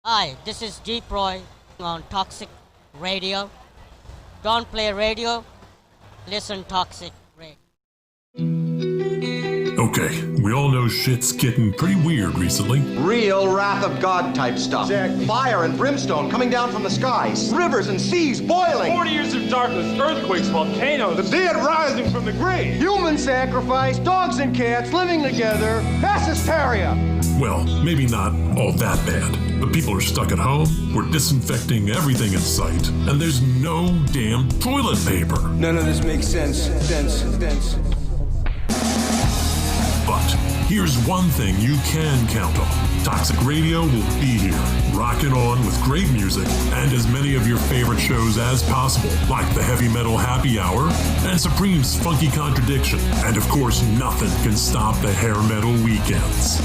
Hi, this is Deep Roy on Toxic Radio. Don't play radio, listen Toxic Radio. Okay, we all know shit's getting pretty weird recently. Real wrath of God type stuff. Exactly. Fire and brimstone coming down from the skies. Rivers and seas boiling. 40 years of darkness, earthquakes, volcanoes, the dead rising from the grave. Human sacrifice, dogs and cats living together, mass hysteria. Well, maybe not all that bad, but people are stuck at home, we're disinfecting everything in sight, and there's no damn toilet paper. None of this makes sense. But here's one thing you can count on. Toxic Radio will be here, rocking on with great music and as many of your favorite shows as possible, like the Heavy Metal Happy Hour and Supreme's Funky Contradiction. And of course, nothing can stop the hair metal weekends.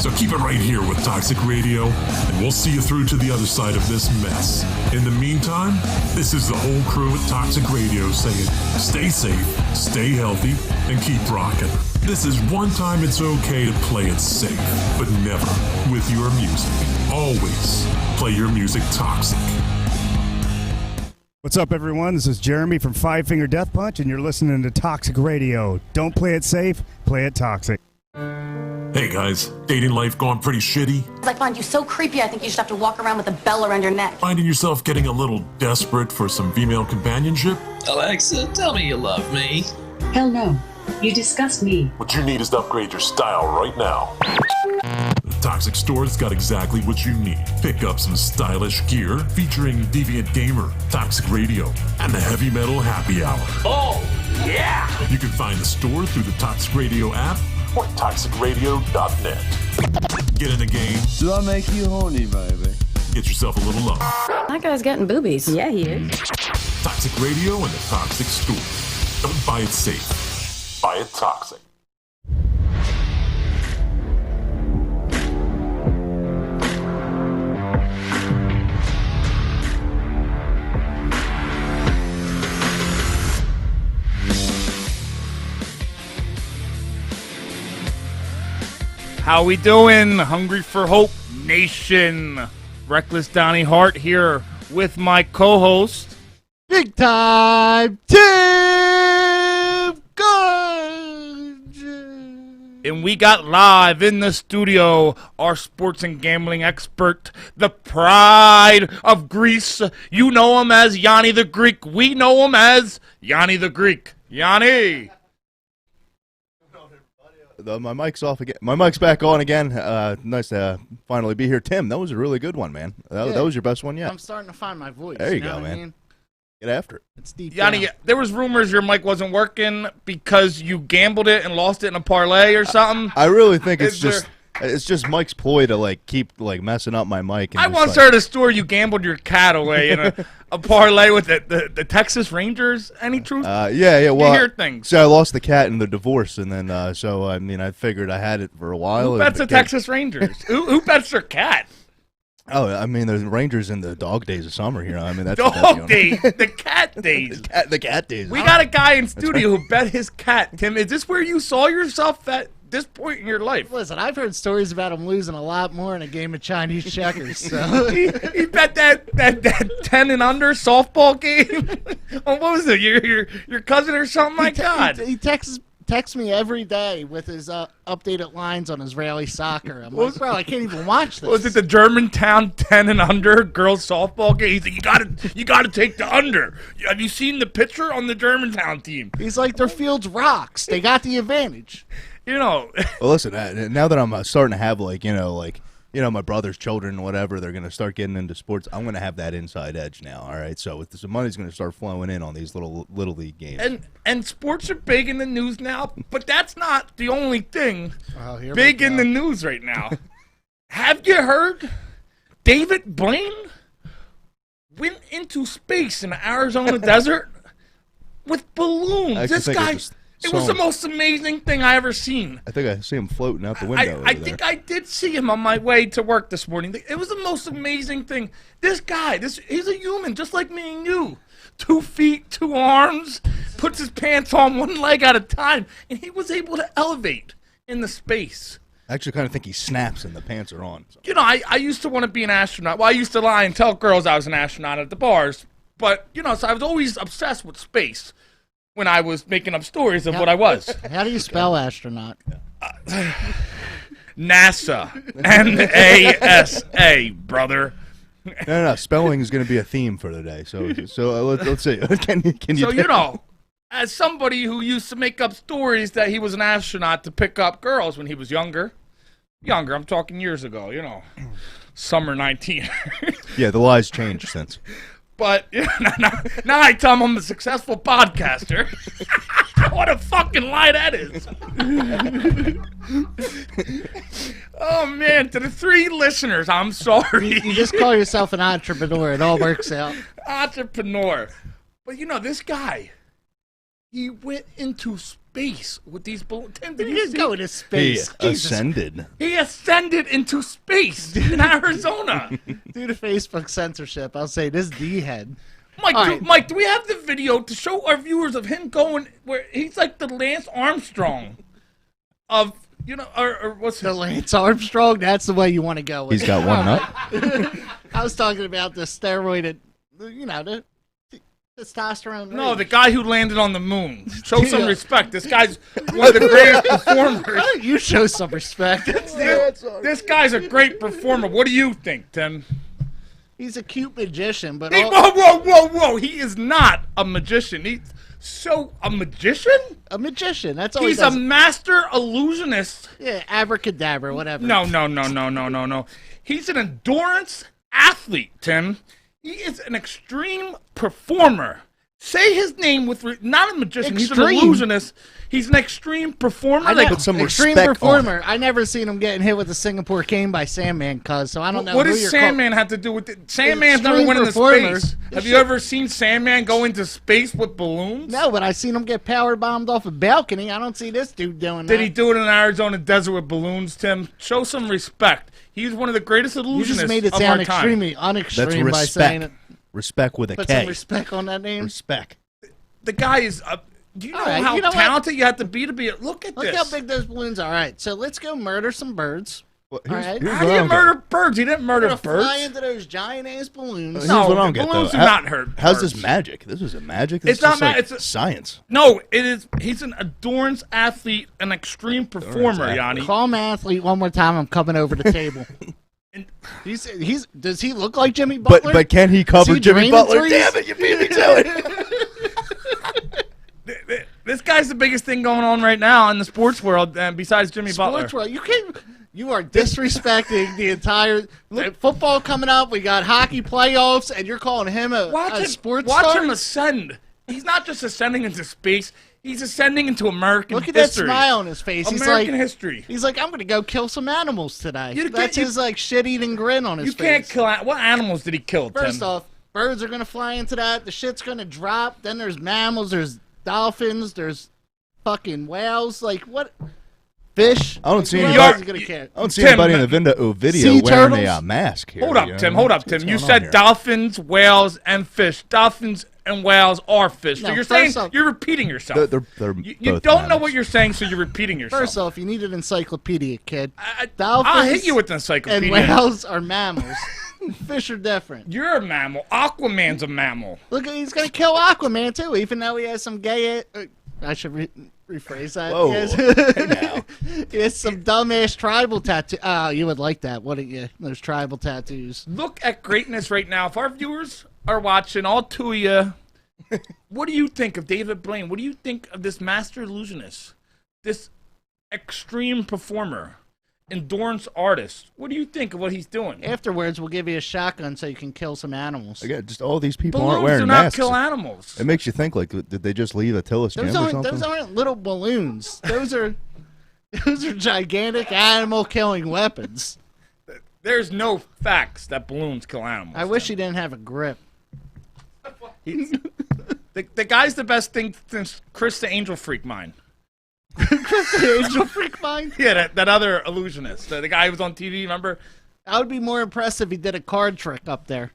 So keep it right here with Toxic Radio, and we'll see you through to the other side of this mess. In the meantime, this is the whole crew at Toxic Radio saying, stay safe, stay healthy, and keep rocking. This is one time it's okay to play it safe, but never with your music. Always play your music toxic. What's up, everyone? This is Jeremy from Five Finger Death Punch, and you're listening to Toxic Radio. Don't play it safe, play it toxic. Hey guys, dating life going pretty shitty? I find you so creepy, I think you should have to walk around with a bell around your neck. Finding yourself getting a little desperate for some female companionship? Alexa, tell me you love me. Hell no. You disgust me. What you need is to upgrade your style right now. The Toxic Store's got exactly what you need. Pick up some stylish gear featuring Deviant Gamer, Toxic Radio, and the Heavy Metal Happy Hour. Oh, yeah! You can find the store through the Toxic Radio app or toxicradio.net. Get in the game. Do I make you horny, baby? Get yourself a little love. That guy's getting boobies. Yeah, he is. Toxic Radio and the Toxic Store. Don't buy it safe. Buy it toxic. How we doing? Hungry for Hope Nation. Reckless Donnie Hart here with my co-host, Big Time Tim Kudgis. and we got live in the studio our sports and gambling expert, the pride of Greece. You know him as Yianni the Greek. We know him as Yianni the Greek. Yianni. My mic's off again. My mic's back on again. Nice to finally be here. Tim, that was a really good one, man. That was your best one yet. I'm starting to find my voice. There you know go, what I man. mean? Get after it. It's deep Yianni, down. there was rumors your mic wasn't working because you gambled it and lost it in a parlay or something. I really think it's Is just Mike's ploy to like keep like messing up my mic. And I just, once like, heard a story you gambled your cat away in a parlay with the Texas Rangers. Any truth? yeah. Well, you hear things. So I lost the cat in the divorce, and then I figured I had it for a while. Who bets the Texas Rangers? who bets their cat? Oh, I mean, there's Rangers in the dog days of summer here. I mean, that's Dog days, the cat days. the cat days. We got a guy in studio who bet his cat. Tim, is this where you saw yourself at this point in your life? Listen, I've heard stories about him losing a lot more in a game of Chinese checkers. So he bet that 10 and under softball game. Oh, what was it? Your cousin or something? My God. he texts me every day with his updated lines on Israeli soccer. I'm like, bro, I can't even watch this. Was it the Germantown 10 and under girls softball game? He's like, you gotta take the under. Have you seen the picture on the Germantown team? He's like, their field's rocks. They got the advantage. You know. Well, listen. Now that I'm starting to have my brother's children, and whatever, they're going to start getting into sports. I'm going to have that inside edge now. All right, so the money's going to start flowing in on these little league games. And sports are big in the news now, but that's not the only thing Here big in the news right now. Have you heard? David Blaine went into space in the Arizona desert with balloons. This guy. It was the most amazing thing I ever seen. I think I see him floating out the window. I think I did see him on my way to work this morning. It was the most amazing thing. This guy, he's a human just like me and you. 2 feet, 2 arms, puts his pants on one leg at a time, and he was able to elevate in the space. I actually kind of think he snaps and the pants are on. So. You know, I used to want to be an astronaut. Well, I used to lie and tell girls I was an astronaut at the bars. But, you know, so I was always obsessed with space when I was making up stories of what I was. How do you spell astronaut? NASA. NASA, brother. No. Spelling is going to be a theme for the day. So let's see. Can you? So, you know, as somebody who used to make up stories that he was an astronaut to pick up girls when he was younger, I'm talking years ago, you know, summer 19. Yeah, the lies changed since. But now I tell him I'm a successful podcaster. What a fucking lie that is. Oh, man, to the 3 listeners, I'm sorry. You just call yourself an entrepreneur. It all works out. Entrepreneur. But, you know, this guy, he went into space with these balloons. Tim, did He you didn't see? go into space. He ascended. He ascended into space in Arizona. Due to Facebook censorship, I'll say this D-head. Mike, do we have the video to show our viewers of him going where he's like the Lance Armstrong of, you know, or what's the Lance Armstrong? That's the way you want to go with He's got one nut. I was talking about the steroid, you know, the testosterone. No, the guy who landed on the moon. Show some respect. This guy's one of the greatest performers. You show some respect. This guy's a great performer. What do you think, Tim? He's a cute magician, but whoa! He is not a magician. He's a magician. A magician. That's all. He's a master illusionist. Yeah, abracadabra, whatever. No. He's an endurance athlete, Tim. He is an extreme performer. Say his name with not a magician. Extreme. He's an illusionist. He's an extreme performer. I put some extreme respect performer. I never seen him getting hit with a Singapore cane by Sandman, so I don't know. What does Sandman have to do with it? Sandman's never went into space. Have you ever seen Sandman go into space with balloons? No, but I seen him get power bombed off a balcony. I don't see this dude doing that. Did he do it in the Arizona desert with balloons, Tim? Show some respect. He's one of the greatest illusionists You just made it of sound our time. extremely unextreme by saying it. Respect with a Put K. some respect on that name. Respect. The guy is. Do you know right, how you know what? talented you have to be? Look at Look this. how big those balloons are. All right, so let's go murder some birds. Well, All right. How do you murder birds? You didn't murder We're gonna birds. fly into those giant ass balloons. Here's what I don't get, balloons though. do not hurt How's birds. this magic? This is a magic. This It's not is like it's science. No, it is. He's an endurance athlete, an extreme performer, Yianni. Call him athlete one more time. I'm coming over the table. He's. Does he look like Jimmy Butler? But can he cover Jimmy Butler? threes? Damn it! You beat me to it. This guy's the biggest thing going on right now in the sports world, besides Jimmy Butler. Sports world. You are disrespecting the entire football coming up. We got hockey playoffs, and you're calling him a sports star? Watch him ascend. He's not just ascending into space. He's ascending into American Look at history. that smile on his face. American history. He's like, I'm going to go kill some animals today. You That's can't- his like shit-eating grin on his You face. can't kill. What animals did he kill, Tim? First off, birds are going to fly into that. The shit's going to drop. Then there's mammals. There's dolphins. There's fucking whales. Like, what? Fish? I don't see Who anybody. else is gonna care? I don't see Tim, anybody in the video sea wearing turtles? a mask here. Hold up, you know? Tim. Hold up, What's Tim. You going on said here? dolphins, whales, and fish. Dolphins and whales are fish. So No, you're first saying off- you're repeating yourself. They're you both don't know mammals. what you're saying, so you're repeating yourself. First off, you need an encyclopedia, kid. I'll Dolphins hit you with an and encyclopedia. whales are mammals. Fish are different. You're a mammal. Aquaman's a mammal. Look, he's going to kill Aquaman, too, even though he has some gay... I should rephrase that. Whoa. He has some dumbass tribal tattoo. Oh, you would like that, wouldn't you? Those tribal tattoos. Look at greatness right now. If our viewers are watching, all two of you, what do you think of David Blaine? What do you think of this master illusionist? This extreme performer? Endurance artist. What do you think of what he's doing? Afterwards, we'll give you a shotgun so you can kill some animals. Again, just all these people Balloons aren't wearing do not masks. kill animals. It makes you think, like, did they just leave Attila's gym or something? Those aren't little balloons. Those are gigantic animal-killing weapons. There's no facts that balloons kill animals. I wish he didn't have a grip. The guy's the best thing since Chris the Angel Freak mine. Chris the Angel Freak mine? Yeah, that other illusionist. The guy who was on TV, remember? I would be more impressed if he did a card trick up there.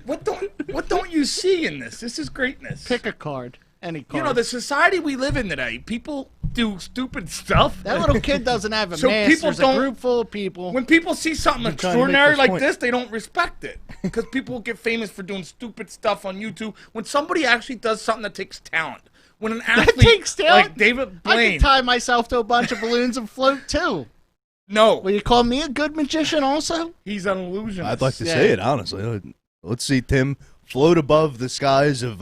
What don't you see in this? This is greatness. Pick a card. Any card. You know, the society we live in today, people do stupid stuff. That little kid doesn't have a So mask. people There's don't- a group full of people. When people see something I'm trying to make extraordinary this like point. this, they don't respect it. Because people get famous for doing stupid stuff on YouTube. When somebody actually does something that takes talent. When an That athlete takes talent. like David I Blaine. can tie myself to a bunch of balloons and float too. No. Will you call me a good magician also? He's an illusionist. I'd like to say it, honestly. Let's see Tim float above the skies of,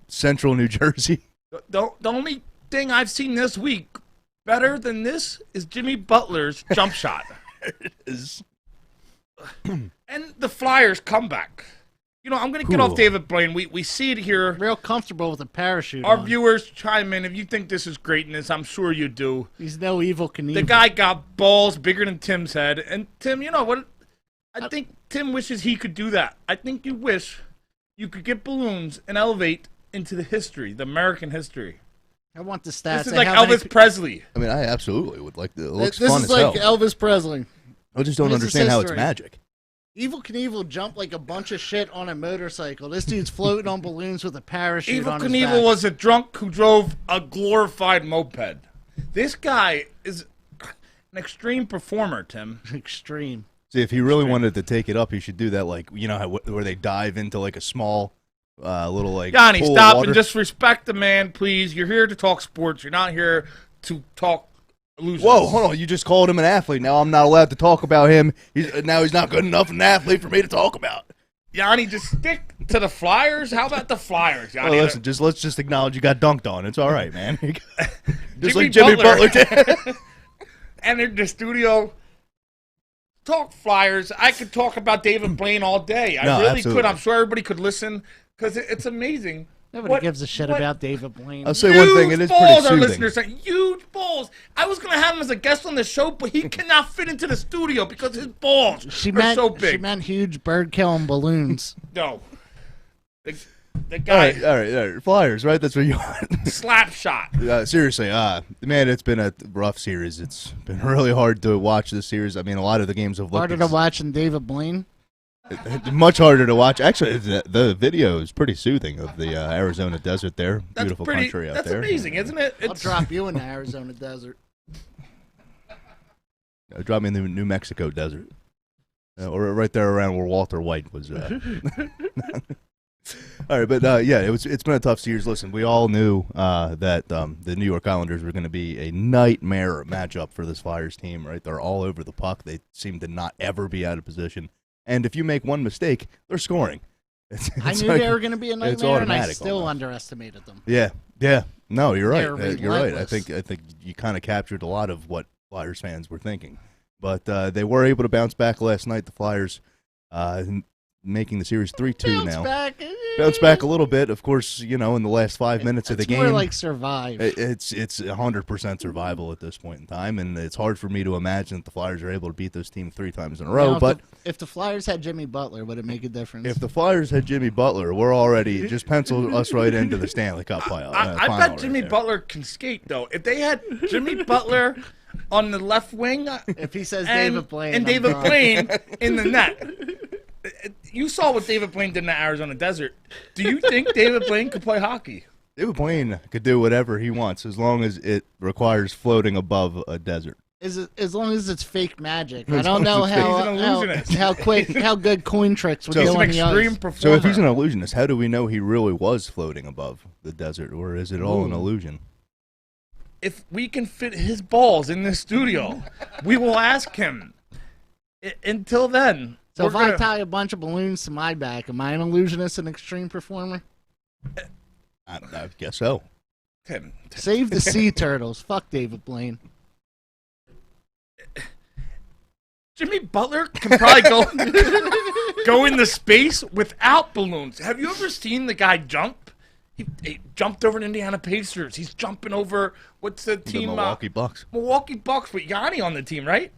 central New Jersey. The only thing I've seen this week better than this is Jimmy Butler's jump shot. It is. And the Flyers comeback. I'm going to get Cool. off David Blaine. We see it here. Real comfortable with a parachute. Our on. viewers chime in. If you think this is greatness, I'm sure you do. He's no evil Knievel. The guy got balls bigger than Tim's head. And Tim, you know what? I think Tim wishes he could do that. I think you wish you could get balloons and elevate into the history, the American history. I want the stats. This is of like how many Elvis Presley. I mean, I absolutely would like to. It looks This fun is as like hell. Elvis Presley. I just don't This is understand how it's history. magic. Evil Knievel jumped like a bunch of shit on a motorcycle. This dude's floating on balloons with a parachute Evil on his Knievel back. was a drunk who drove a glorified moped. This guy is an extreme performer, Tim. Extreme. See, if he really wanted to take it up, he should do that, like, where they dive into, like, a small little, like, Yanni, pool of stop water. and just respect the man, please. You're here to talk sports. You're not here to talk illusions. Whoa, hold on. You just called him an athlete. Now I'm not allowed to talk about him. Now he's not good enough an athlete for me to talk about. Yanni, just stick to the Flyers. How about the Flyers, Yanni? Well, listen, let's just acknowledge you got dunked on. It's all right, man. Just Jimmy like Jimmy Butler. Butler did. Entered the studio. Talk Flyers. I could talk about David Blaine all day. I No, really absolutely. could. I'm sure everybody could listen because it's amazing. Nobody gives a shit about David Blaine. I'll say one thing. It is pretty balls, our soothing. listeners say huge balls. I was going to have him as a guest on the show, but he cannot fit into the studio because his balls are so big. She meant huge bird killing balloons. No. The All guy, right. Flyers, right? That's what you want. slap shot. Seriously, man, it's been a rough series. It's been really hard to watch this series. I mean, a lot of the games have looked Harder to watch than David Blaine. much harder to watch. Actually, the video is pretty soothing of the Arizona desert there. That's Beautiful pretty, country out that's there. amazing, isn't it? I'll drop you in the Arizona desert. Drop me in the New Mexico desert. Or right there around where Walter White was. All right, but it's been a tough series. Listen, we all knew that the New York Islanders were going to be a nightmare matchup for this Flyers team, right? They're all over the puck. They seem to not ever be out of position. And if you make one mistake, they're scoring. I knew they were going to be a it's nightmare, and I automatic still almost. underestimated them. Yeah. No, you're right. They're You're right. I relentless. think you kind of captured a lot of what Flyers fans were thinking. But they were able to bounce back last night. The Flyers making the series 3-2 now. Bounce back a little bit, of course. In the last 5 minutes of the game. More like survive. It's 100% survival at this point in time, and it's hard for me to imagine that the Flyers are able to beat this team 3 times in a row. Now, But if the Flyers had Jimmy Butler, would it make a difference? if the Flyers had Jimmy Butler, we're already just pencil us right into the Stanley Cup final. I bet Jimmy Butler can skate, though. If they had Jimmy Butler on the left wing, if he says and, David Blaine, and I'm David gone. Blaine in the net. You saw what David Blaine did in the Arizona desert. Do you think David Blaine could play hockey? David Blaine could do whatever he wants as long as it requires floating above a desert. As long as it's fake magic. I As don't long know as it's He's an illusionist. how good coin tricks would So- do He's an on the extreme ice. performer. So if he's an illusionist, how do we know he really was floating above the desert, or is it all an illusion? If we can fit his balls in this studio, we will ask him. Until then, So if we're I gonna- tie a bunch of balloons to my back, am I an illusionist and extreme performer? I guess so. Tim, Save the sea turtles. Fuck David Blaine. Jimmy Butler can probably go into space without balloons. Have you ever seen the guy jump? He jumped over an Indiana Pacers. He's jumping over what's the team? The Milwaukee Bucks. Milwaukee Bucks with Yianni on the team, right?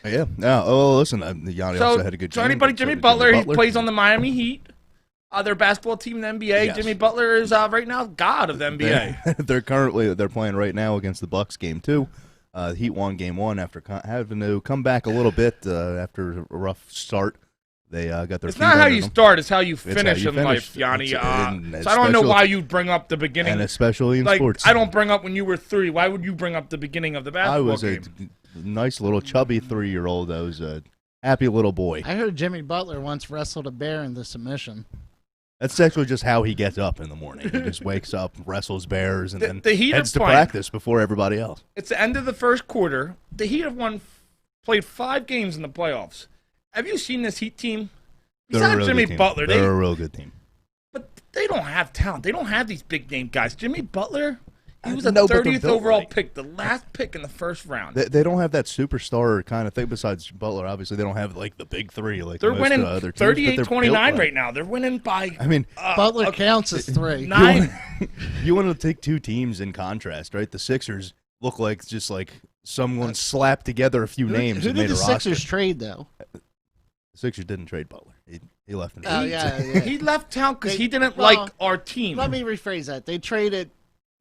Yeah. Oh, listen, Yianni also had a good so game. anybody, but so Jimmy did Butler, he plays on the Miami Heat. Their basketball team in the NBA. Yes. Jimmy Butler is right now god of the NBA. They're playing right now against the Bucks game 2. The Heat won game 1 after having to come back a little bit after a rough start. They got their. It's feet not how under you them. start; it's how you It's how finish you in finish. life, Yianni. And So I don't know especially- why you bring up the beginning, and especially in like, sports. I don't bring up when you were 3. Why would you bring up the beginning of the basketball I was game? a nice little chubby 3-year-old. I was a happy little boy. I heard Jimmy Butler once wrestled a bear into submission. That's actually just how he gets up in the morning. He just wakes up, wrestles bears, and then The Heat heads to are playing. practice before everybody else. It's the end of the first quarter. The Heat have played 5 games in the playoffs. Have you seen this Heat team? They're a Besides real Jimmy good team. Butler, They're a real good team. but they don't have talent. They don't have these big name guys. Jimmy Butler, he was No, the but they're 30th built overall right. pick, the last pick in the first round. They don't have that superstar kind of thing. Besides Butler, obviously, they don't have like the big 3 like They're most winning other teams, but they're built 38-29 right now. They're winning by. I mean, Butler counts as 3. 9. You want to take 2 teams in contrast, right? The Sixers look like just like someone slapped together a few names Who and did made the a roster. Sixers trade, though? The Sixers didn't trade Butler. He left. Oh, yeah. He left town because They- he didn't well, like our team. Let me rephrase that. They traded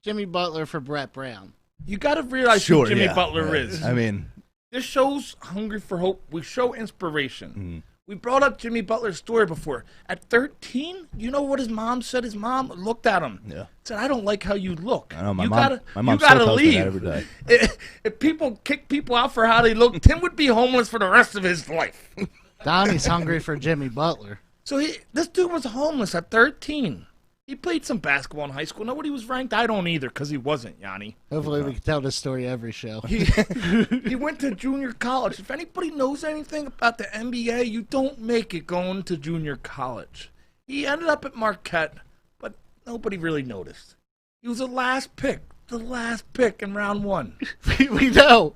Jimmy Butler for Brett Brown. You got to realize Sure, who Jimmy yeah, Butler yeah. is. I mean, This show's hungry for hope. We show inspiration. Mm-hmm. We brought up Jimmy Butler's story before. At 13, you know what his mom said? His mom looked at him. Yeah. Said, "I don't like how you look. I know, my you mom- gotta, my mom you gotta still tells me leave." that every day. If people kick people out for how they look, Tim would be homeless for the rest of his life. Donnie's hungry for Jimmy Butler. So this dude was homeless at 13. He played some basketball in high school. Know what he was ranked? I don't either, because he wasn't, Yianni. Hopefully we can tell this story every show. He went to junior college. If anybody knows anything about the NBA, you don't make it going to junior college. He ended up at Marquette, but nobody really noticed. He was the last pick in round 1. We know.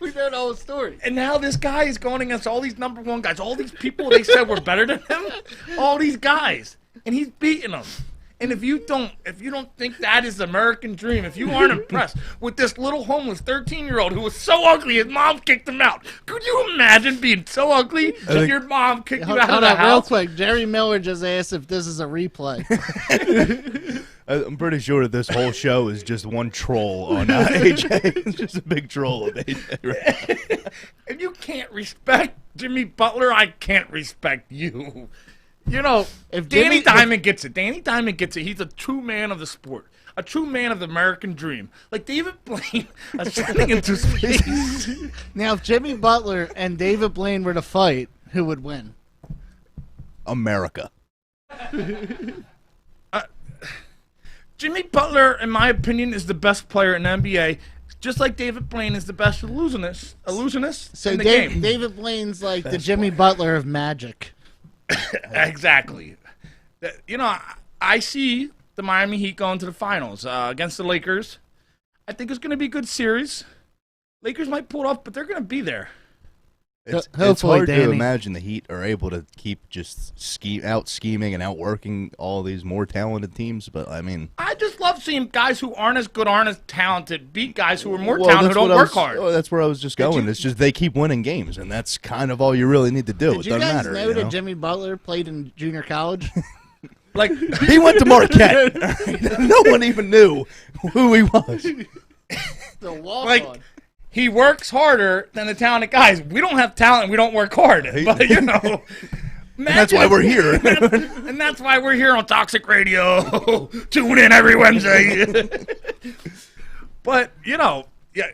We know the whole story. And now this guy is going against all these number 1 guys, all these people they said were better than him, all these guys, and he's beating them. And if you don't think that is the American dream, if you aren't impressed with this little homeless 13-year-old who was so ugly his mom kicked him out, could you imagine being so ugly that your mom kicked you out of the Real house? quick, Jerry Miller just asked if this is a replay. I'm pretty sure this whole show is just one troll on AJ. It's just a big troll of AJ. Right? If you can't respect Jimmy Butler, I can't respect you. You know, If Danny Jimmy- Diamond gets it. Danny Diamond gets it. He's a true man of the sport. A true man of the American dream. Like David Blaine ascending into space. Now, if Jimmy Butler and David Blaine were to fight, who would win? America. Jimmy Butler, in my opinion, is the best player in the NBA. Just like David Blaine is the best illusionist So in the game. David Blaine's like the Jimmy Butler of Magic. Exactly. You know, I see the Miami Heat going to the finals against the Lakers. I think it's going to be a good series. Lakers might pull it off, but they're going to be there. It's Hopefully, hard to Danny. imagine the Heat are able to keep just scheming and outworking all these more talented teams, but I mean, I just love seeing guys who aren't as good, aren't as talented, beat guys who are more well, talented that's who don't what I work was- hard. oh, that's where I was just going. It's just they keep winning games, and that's kind of all you really need to do. Did It you doesn't guys matter. know you that know? Jimmy Butler played in junior college? Like He went to Marquette. No one even knew who he was. The walk Like, on. he works harder than the talented guys. We don't have talent. We don't work hard. But, you know. That's why we're here. And that's why we're here on Toxic Radio. Tune in every Wednesday. But, you know, yeah.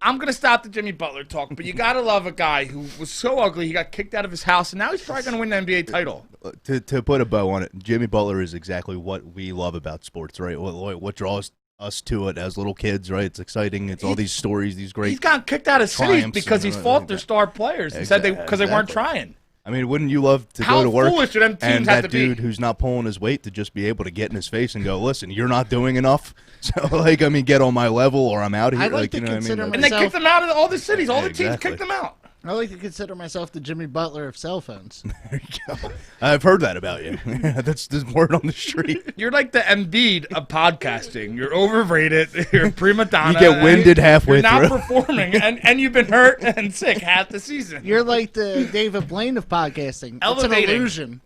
I'm going to stop the Jimmy Butler talk, but you got to love a guy who was so ugly he got kicked out of his house, and now he's probably going to win the NBA title. To put a bow on it, Jimmy Butler is exactly what we love about sports, right? What draws us to it as little kids, right? It's exciting. It's all these stories, these great. He's gotten kicked out of cities triumphs because and he's fought their star players. He said because they weren't Exactly. trying. I mean, wouldn't you love to How go to work foolish do them teams and have that to be? dude who's not pulling his weight to just be able to get in his face and go, "Listen, you're not doing enough." So, like, I mean, get on my level or I'm out of here. I'd like to you know what I consider mean? And they myself- kicked them out of all the cities. All the teams Exactly. kicked them out. I like to consider myself the Jimmy Butler of cell phones. There you go. I've heard that about you. That's the word on the street. You're like the Embiid of podcasting. You're overrated. You're a prima donna. You get winded halfway You're not through. performing, and you've been hurt and sick half the season. You're like the David Blaine of podcasting. It's Elevating. an illusion.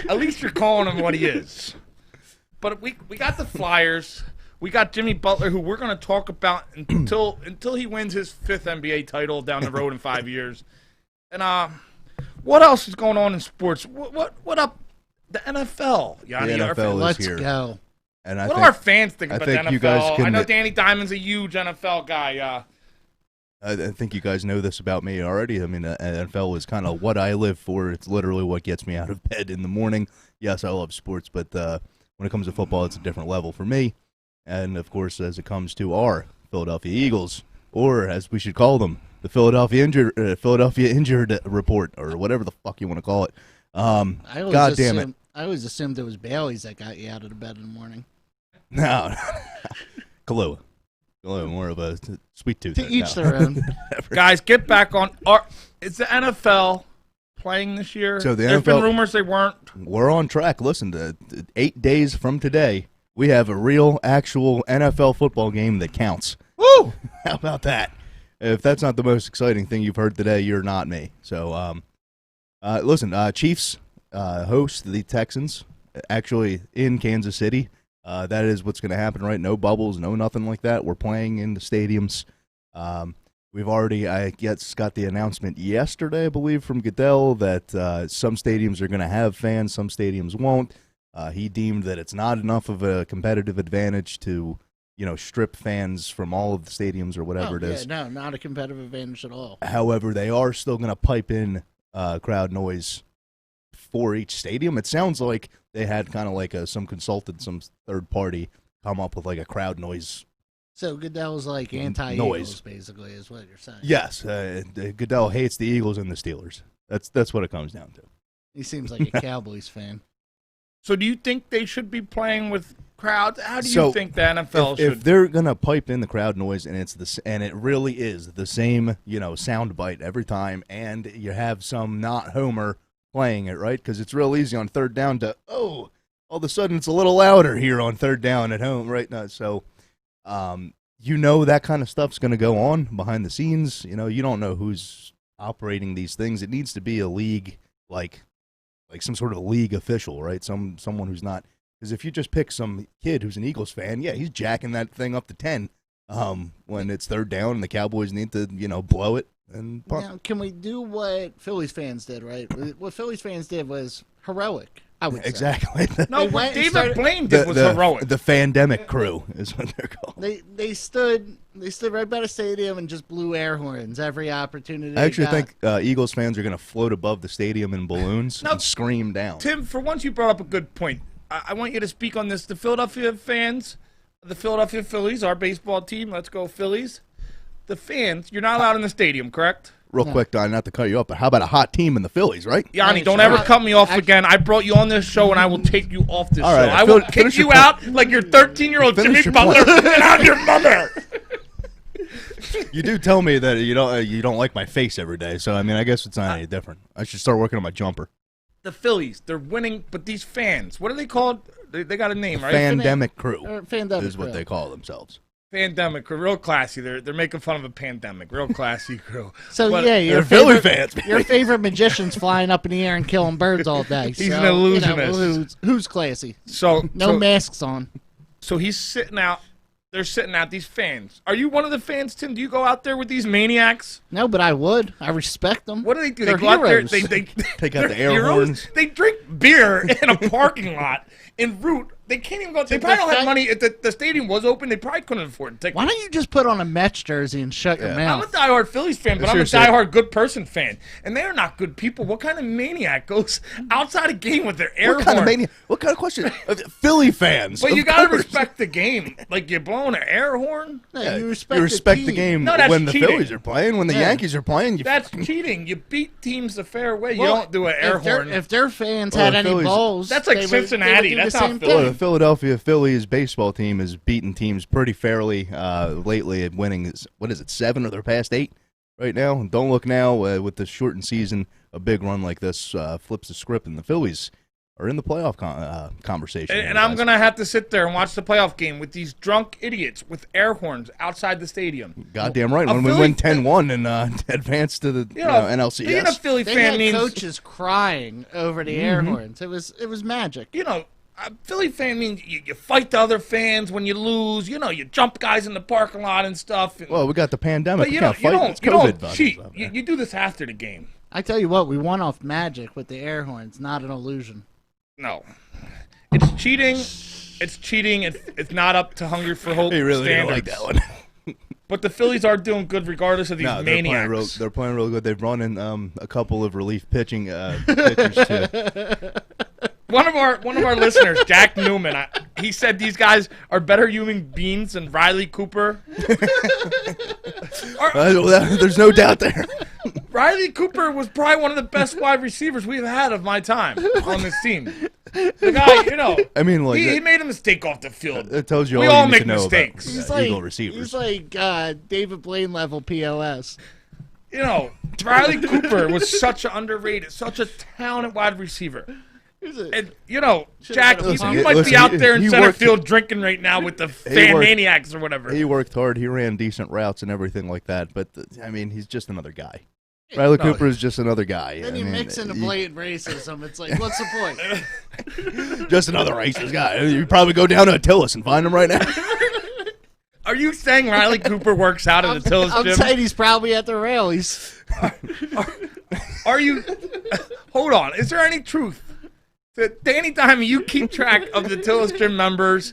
At least you're calling him what he is. But we got the Flyers. We got Jimmy Butler, who we're going to talk about until he wins his 5th NBA title down the road in 5 years. And what else is going on in sports? What up? The NFL, Yianni. The NFL is Let's here. go. And What do our fans think about the think NFL? you guys can- I know Danny Diamond's a huge NFL guy. I think you guys know this about me already. I mean, the NFL is kind of what I live for. It's literally what gets me out of bed in the morning. Yes, I love sports, but when it comes to football, it's a different level for me. And, of course, as it comes to our Philadelphia Eagles, or as we should call them, the Philadelphia Injured Report, or whatever the fuck you want to call it. God damn it. I always assumed it was Bailey's that got you out of the bed in the morning. No. Kahlua. More of a sweet tooth. To each their own. Guys, get back on. Is the NFL playing this year? So There's been rumors they weren't. We're on track. Listen, 8 days from today, we have a real, actual NFL football game that counts. Woo! How about that? If that's not the most exciting thing you've heard today, you're not me. So, listen, Chiefs host the Texans, actually in Kansas City. That is what's going to happen, right? No bubbles, no nothing like that. We're playing in the stadiums. We've already, I guess, got the announcement yesterday, I believe, from Goodell that some stadiums are going to have fans, some stadiums won't. He deemed that it's not enough of a competitive advantage to, strip fans from all of the stadiums or whatever it is. No, not a competitive advantage at all. However, they are still going to pipe in crowd noise for each stadium. It sounds like they had kind of like some consultant, some third party come up with like a crowd noise. So Goodell's like anti-Eagles, basically, is what you're saying. Yes, Goodell hates the Eagles and the Steelers. That's what it comes down to. He seems like a Cowboys fan. So do you think they should be playing with crowds? How do you think the NFL should? If they're gonna pipe in the crowd noise and it really is the same, sound bite every time, and you have some not homer playing it, right? Because it's real easy on third down to all of a sudden it's a little louder here on third down at home, right now. So, that kind of stuff's gonna go on behind the scenes. You don't know who's operating these things. It needs to be a league like some sort of league official, right? Someone who's not, because if you just pick some kid who's an Eagles fan, yeah, he's jacking that thing up to 10 when it's third down and the Cowboys need to, blow it and punt. Now, can we do what Phillies fans did, right? What Phillies fans did was heroic, I would say. Exactly. No, what David Blaine did was heroic. The Fandemic crew is what they're called. They stood right by the stadium and just blew air horns every opportunity. I actually think Eagles fans are going to float above the stadium in balloons and scream down. Tim, for once you brought up a good point. I want you to speak on this. The Philadelphia fans, the Philadelphia Phillies, our baseball team, let's go Phillies. The fans, you're not allowed in the stadium, correct? Real quick, Don, not to cut you up, but how about a hot team in the Phillies, right? Yanni, don't ever cut me off again. I brought you on this show, and I will take you off this All right, show. I will kick you out like your 13-year-old Jimmy Butler, and I'm your mother. You do tell me that you don't like my face every day, so I guess it's not any different. I should start working on my jumper. The Phillies, they're winning, but these fans, what are they called? They got a name, right? Fandemic crew Fandemic is what crew. they call themselves. Pandemic crew, real classy. They're making fun of a pandemic, real classy crew. So But- your Philly fans. Your favorite magician's flying up in the air and killing birds all day. He's so, an illusionist. Who's classy? So No masks on. So he's sitting out. They're sitting out, these fans. Are you one of the fans, Tim? Do you go out there with these maniacs? No, but I would. I respect them. What do they do? They're they go out there. heroes. They Take out they're the air heroes. horns. They drink beer in a parking lot en route. They can't even go. They probably don't have money. If the stadium was open, they probably couldn't afford tickets. Why don't you just put on a Mets jersey and shut your I'm mouth? a diehard Phillies fan, but I'm a diehard good person fan. And they're not good people. What kind of maniac goes outside a game with their air What kind horn? of maniac? What kind of question? Philly fans. But you of got to course. respect the game. Like, you're blowing an air horn? No, Yeah, you you respect the game No, that's when the cheating. Phillies are playing. When the Yankees are playing, you That's cheating. You beat teams the fair way. You Well, don't do an air horn. If their fans Well, had the any Phillies- balls, That's like they would- Cincinnati. They would do That's the not same Philly. Well, thing. the Philadelphia Phillies baseball team has beaten teams pretty fairly lately, winning, 7 of their past 8 right now. And don't look now, with the shortened season, a big run like this flips the script, and the Phillies are in the playoff conversation. And I'm going to have to sit there and watch the playoff game with these drunk idiots with air horns outside the stadium. Goddamn right. A When we Philly win 10-1 and advance to the NLCS. Being a Philly They fan had means, coaches crying over the air horns. It was magic. A Philly fan means you fight the other fans when you lose. You jump guys in the parking lot and stuff. Well, we got the pandemic. But We you can't don't, fight. It's you COVID don't cheat. bugs. You do this after the game. I tell you what, we won off magic with the air horns, not an illusion. No. It's cheating. It's cheating. It's not up to Hungry for Hope He really didn't standards. like that one. But the Phillies are doing good regardless of these maniacs. They're playing real good. They've brought in a couple of relief pitching pitchers too. One of our listeners, Jack Newman, he said these guys are better human beings than Riley Cooper. There's no doubt there. Riley Cooper was probably one of the best wide receivers we've had of my time on this team. The guy, I mean, like he made a mistake off the field. It tells you we all all you make need to know mistakes. about Eagle receivers. He's like David Blaine level POS. Riley Cooper was such an underrated, such a talented wide receiver. And, Jack, you might be out there in center field drinking right now with the fan maniacs or whatever. He worked hard. He ran decent routes and everything like that. But, he's just another guy. Riley Cooper is just another guy. Then you mix in the blatant racism. It's like, what's the point? Just another racist guy. You probably go down to Attilas and find him right now. Are you saying Riley Cooper works out at Attilas I'm gym? saying he's probably at the rallies. Are you... Hold on. Is there any truth? Anytime you keep track of the Attilas gym members,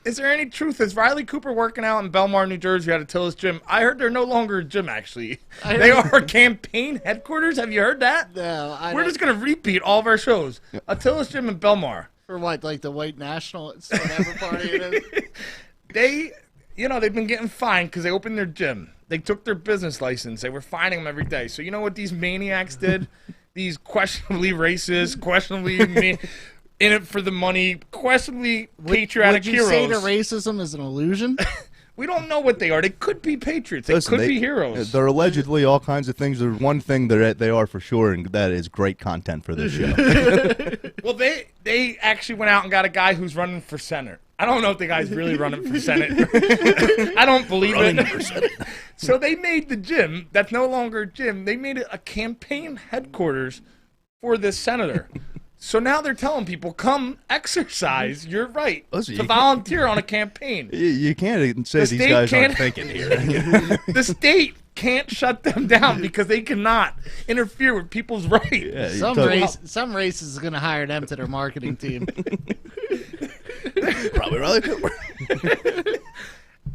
is there any truth? Is Riley Cooper working out in Belmar, New Jersey at Attilas gym? I heard they're no longer a gym, actually. They are campaign headquarters. Have you heard that? No, We're just going to repeat all of our shows. Attilas gym in Belmar. For what, like the white nationalists, whatever party it is? They've been getting fined because they opened their gym. They took their business license. They were fining them every day. So you know what these maniacs did? These questionably racist, questionably in it for the money, questionably patriotic heroes. Would you say the racism is an illusion? We don't know what they are. They could be patriots. They could be heroes. They're allegedly all kinds of things. There's one thing that they are for sure, and that is great content for this show. Well, they actually went out and got a guy who's running for Senate. I don't know if the guy's really running for Senate. I don't believe it. So they made the gym, that's no longer a gym, they made it a campaign headquarters for this senator. So now they're telling people, come exercise your right to volunteer on a campaign. You can't say these guys aren't thinking here. The state can't shut them down because they cannot interfere with people's rights. Yeah, some races are going to hire them to their marketing team. Probably Riley Cooper.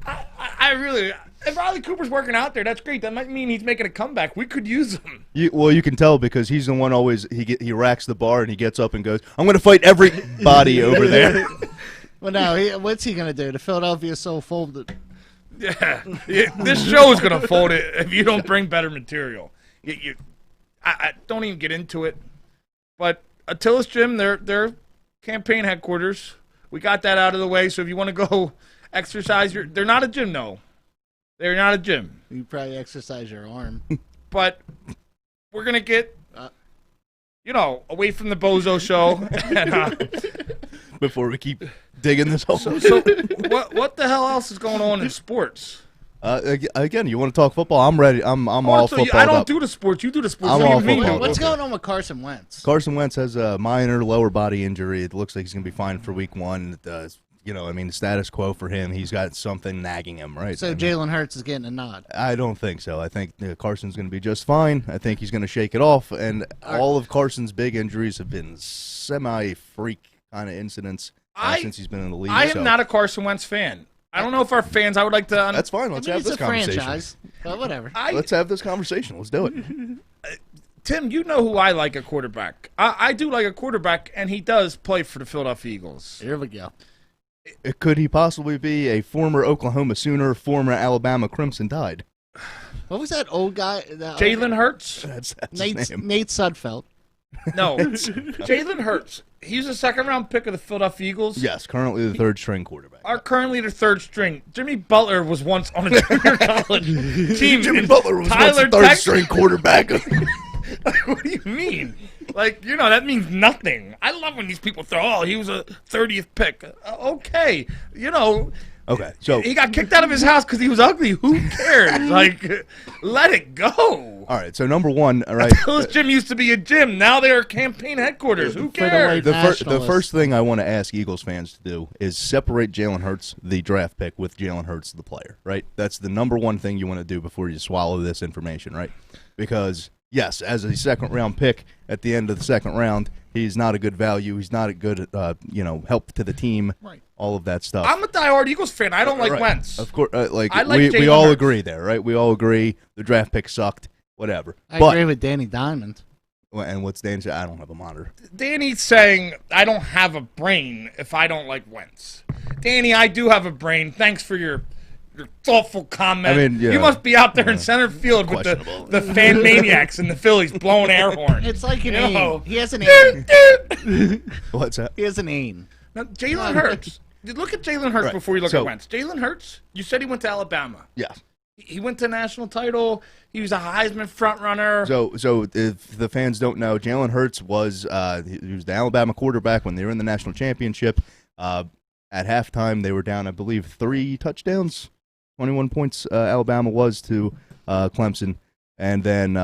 I really, if Riley Cooper's working out there, that's great. That might mean he's making a comeback. We could use him. You can tell because he's the one always he racks the bar and he gets up and goes, "I'm going to fight everybody over there." Well, now what's he going to do? The Philadelphia Soul folded. Yeah, this show is going to fold it if you don't bring better material. I don't even get into it. But Attilas Gym, their campaign headquarters. We got that out of the way. So if you want to go exercise, they're not a gym, no. They're not a gym. You probably exercise your arm. But we're going to get, away from the Bozo show. And, before we keep digging this hole. So what the hell else is going on in sports? Again, you want to talk football? I'm ready. I'm all football. I don't do the sports. You do the sports. I'm all football. What's going on with Carson Wentz? Carson Wentz has a minor lower body injury. It looks like he's going to be fine for week 1. The status quo for him, he's got something nagging him, right? So Jalen Hurts is getting a nod. I don't think so. I think Carson's going to be just fine. I think he's going to shake it off. And all of Carson's big injuries have been semi-freak kind of incidents since he's been in the league. I am not a Carson Wentz fan. I don't know if our fans, I would like to... That's fine. Let's have this conversation. Franchise, but whatever. Let's have this conversation. Let's do it. Tim, you know who I like a quarterback. I do like a quarterback, and he does play for the Philadelphia Eagles. Here we go. Could he possibly be a former Oklahoma Sooner, former Alabama Crimson Tide? What was that old guy? Jalen Hurts? That's Nate his name. Sudfeld. No. Jalen Hurts. He's a second-round pick of the Philadelphia Eagles. Yes, currently the third-string quarterback. Currently the third string. Jimmy Butler was once on a junior college team. Jimmy Butler was once a third-string quarterback. What do you mean? That means nothing. I love when these people throw, he was a 30th pick. Okay. Okay, so he got kicked out of his house because he was ugly. Who cares? Let it go. All right, so number one, all right. This gym used to be a gym. Now they are campaign headquarters. Who cares? The first thing I want to ask Eagles fans to do is separate Jalen Hurts, the draft pick, with Jalen Hurts, the player, right? That's the number one thing you want to do before you swallow this information, right? Because yes, as a second-round pick at the end of the second round, he's not a good value. He's not a good, help to the team. Right. All of that stuff. I'm a diehard Eagles fan. I don't like Wentz. Of course, I like we Jalen all Hurts. agree there, right? We all agree the draft pick sucked. Whatever. I agree with Danny Diamond. And what's Danny saying? I don't have a monitor. Danny's saying, I don't have a brain if I don't like Wentz. Danny, I do have a brain. Thanks for your thoughtful comment. I mean, yeah. You must be out there in center field with the fan maniacs and the Phillies blowing air horn. It's like an aim. He has an aim. What's that? He has an aim. Now, Jalen Hurts. Look at Jalen Hurts before you look at Wentz. Jalen Hurts, you said he went to Alabama. Yeah. He went to national title. He was a Heisman frontrunner. So if the fans don't know, Jalen Hurts was he was the Alabama quarterback when they were in the national championship. At halftime, they were down, I believe, 3 touchdowns, 21 points. Alabama was to Clemson, and then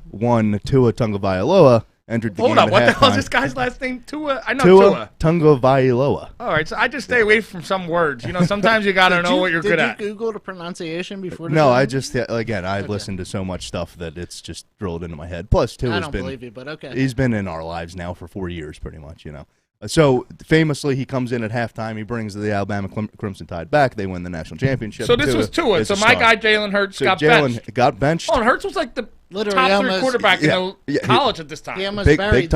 one Tua Tagovailoa entered the game. Hold on, what the hell is halftime. this guy's last name? Tua? I know Tua. Tagovailoa. All right, so I just stay away from some words. You know, sometimes you got to know what you're good at. Did you Google the pronunciation before? No, I just I listened to so much stuff that it's just drilled into my head. Plus, Tua's I don't believe you, but okay. He's been in our lives now for 4 years, pretty much. So famously, he comes in at halftime. He brings the Alabama Crimson Tide back. They win the national championship. So this was Tua. So my guy Jalen Hurts got benched. Got benched. Oh, and Hurts was like the Literally top 3 quarterback in college at this time. Big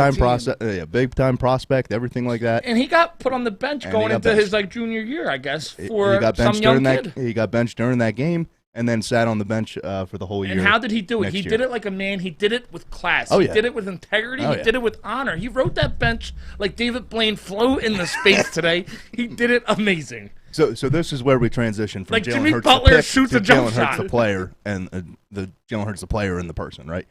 time prospect, everything like that. And he got put on the bench going into his junior year, I guess, for he got benched some young during kid. He got benched during that game, and then sat on the bench for the whole year. And how did he do it? He year. did it like a man. He did it with class. Oh, He yeah. did it with integrity. Oh, He yeah. did it with honor. He rode that bench like David Blaine flew in the space today. He did it amazing. So this is where we transition from Like Jalen Jimmy Hurts Butler the pick shoots to a jump Jalen Hurts shot. the player, and the Jalen Hurts the player and the person, right?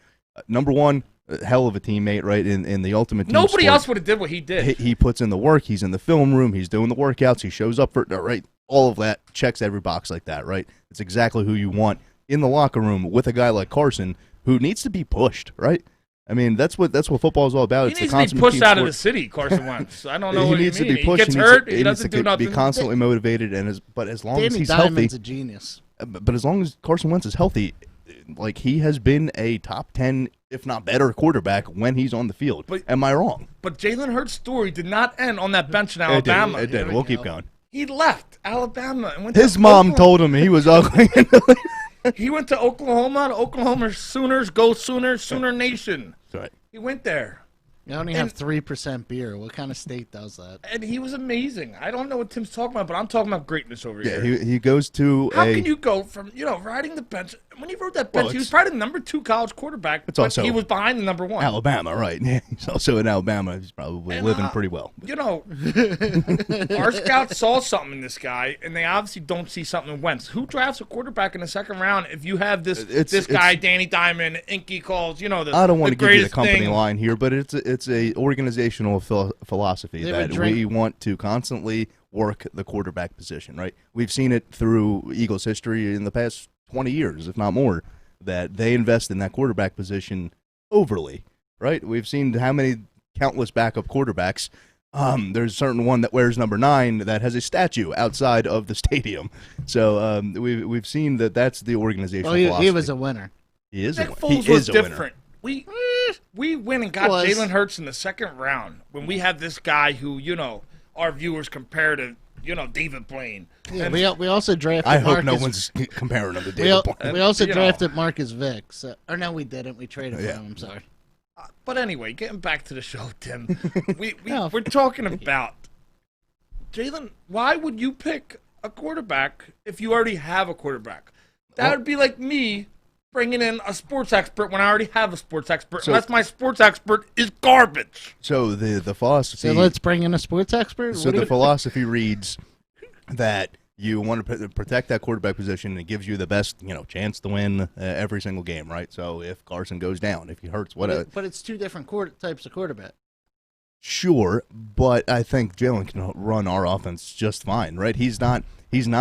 Number one, hell of a teammate, right? In the ultimate team Nobody sport. else would have did what he did. He puts in the work. He's in the film room. He's doing the workouts. He shows up for right. All of that checks every box like that, right? It's exactly who you want in the locker room with a guy like Carson who needs to be pushed, right? I mean, that's what football is all about. He needs to be pushed out of the city, Carson Wentz. I don't know what he needs you mean. to be pushed. He gets hurt. He needs doesn't to do nothing. be constantly motivated, but as long as Danny he's Diamond's healthy, a genius. but as long as Carson Wentz is healthy, like he has been a top 10, if not better, quarterback when he's on the field. Am I wrong? But Jalen Hurts' story did not end on that bench in It did. Alabama. It did. We'll keep going. He left Alabama and went His to mom Oklahoma. told him he was ugly. He went to Oklahoma. The Oklahoma Sooners go Sooners, Sooner Nation. That's right. He went there. You only have 3% beer. What kind of state does that? And he was amazing. I don't know what Tim's talking about, but I'm talking about greatness over Yeah, here. he goes to How can you go from, riding the bench? When he rode that bench, Well, he was it's- probably the number 2 college quarterback, It's but also he was behind the number 1. Alabama, right? He's also in Alabama. He's probably And, living pretty well. Our scouts saw something in this guy, and they obviously don't see something in Wentz. Who drafts a quarterback in the second round if you have this guy, Danny Diamond, Inky calls, I don't want to give you the company thing. line here, but it's a organizational philosophy They that would drink- we want to constantly work the quarterback position, right? We've seen it through Eagles history in the past 20 years, if not more, that they invest in that quarterback position overly, right? We've seen how many countless backup quarterbacks. There's a certain one that wears number 9 that has a statue outside of the stadium. So we've seen that that's the organizational philosophy. He was a winner. He is Nick a Foles he was is a winner. different. We went and got Was. Jalen Hurts in the second round when we had this guy who, our viewers compare to, David Blaine. Yeah, And we also drafted. I hope no Marcus- one's comparing him to We, David Blaine. we also You know. drafted Marcus Vick. Or no, we didn't. We traded for him. I'm sorry. But anyway, getting back to the show, Tim, No. we're talking about Jalen. Why would you pick a quarterback if you already have a quarterback? That would be like me bringing in a sports expert when I already have a sports expert, So- unless my sports expert is garbage. So the philosophy. So let's bring in a sports expert. So What do the you- philosophy reads that you want to protect that quarterback position, and it gives you the best chance to win every single game, right? So if Carson goes down, if he hurts, But it's two different types of quarterback. sure, but I think Jalen can run our offense just fine, right? He's not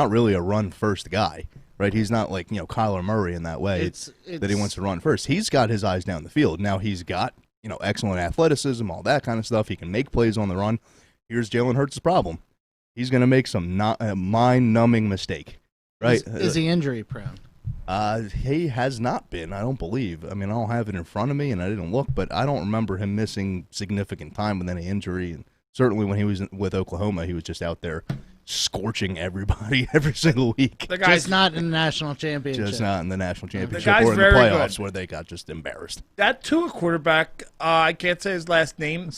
really a run first guy, right? He's not like Kyler Murray in that way that he wants to run first. He's got his eyes down the field. Now he's got excellent athleticism, all that kind of stuff. He can make plays on the run. Here's Jalen Hurts' problem. He's going to make some mind-numbing mistake, right? Is he injury prone? He has not been, I don't believe. I mean, I don't have it in front of me, and I didn't look, but I don't remember him missing significant time with any injury. And certainly when he was with Oklahoma, he was just out there scorching everybody every single week. The guy's just not in the national championship. Just not in the national championship the guy's or in the very playoffs good. where they got just embarrassed. That Tua quarterback, I can't say his last name.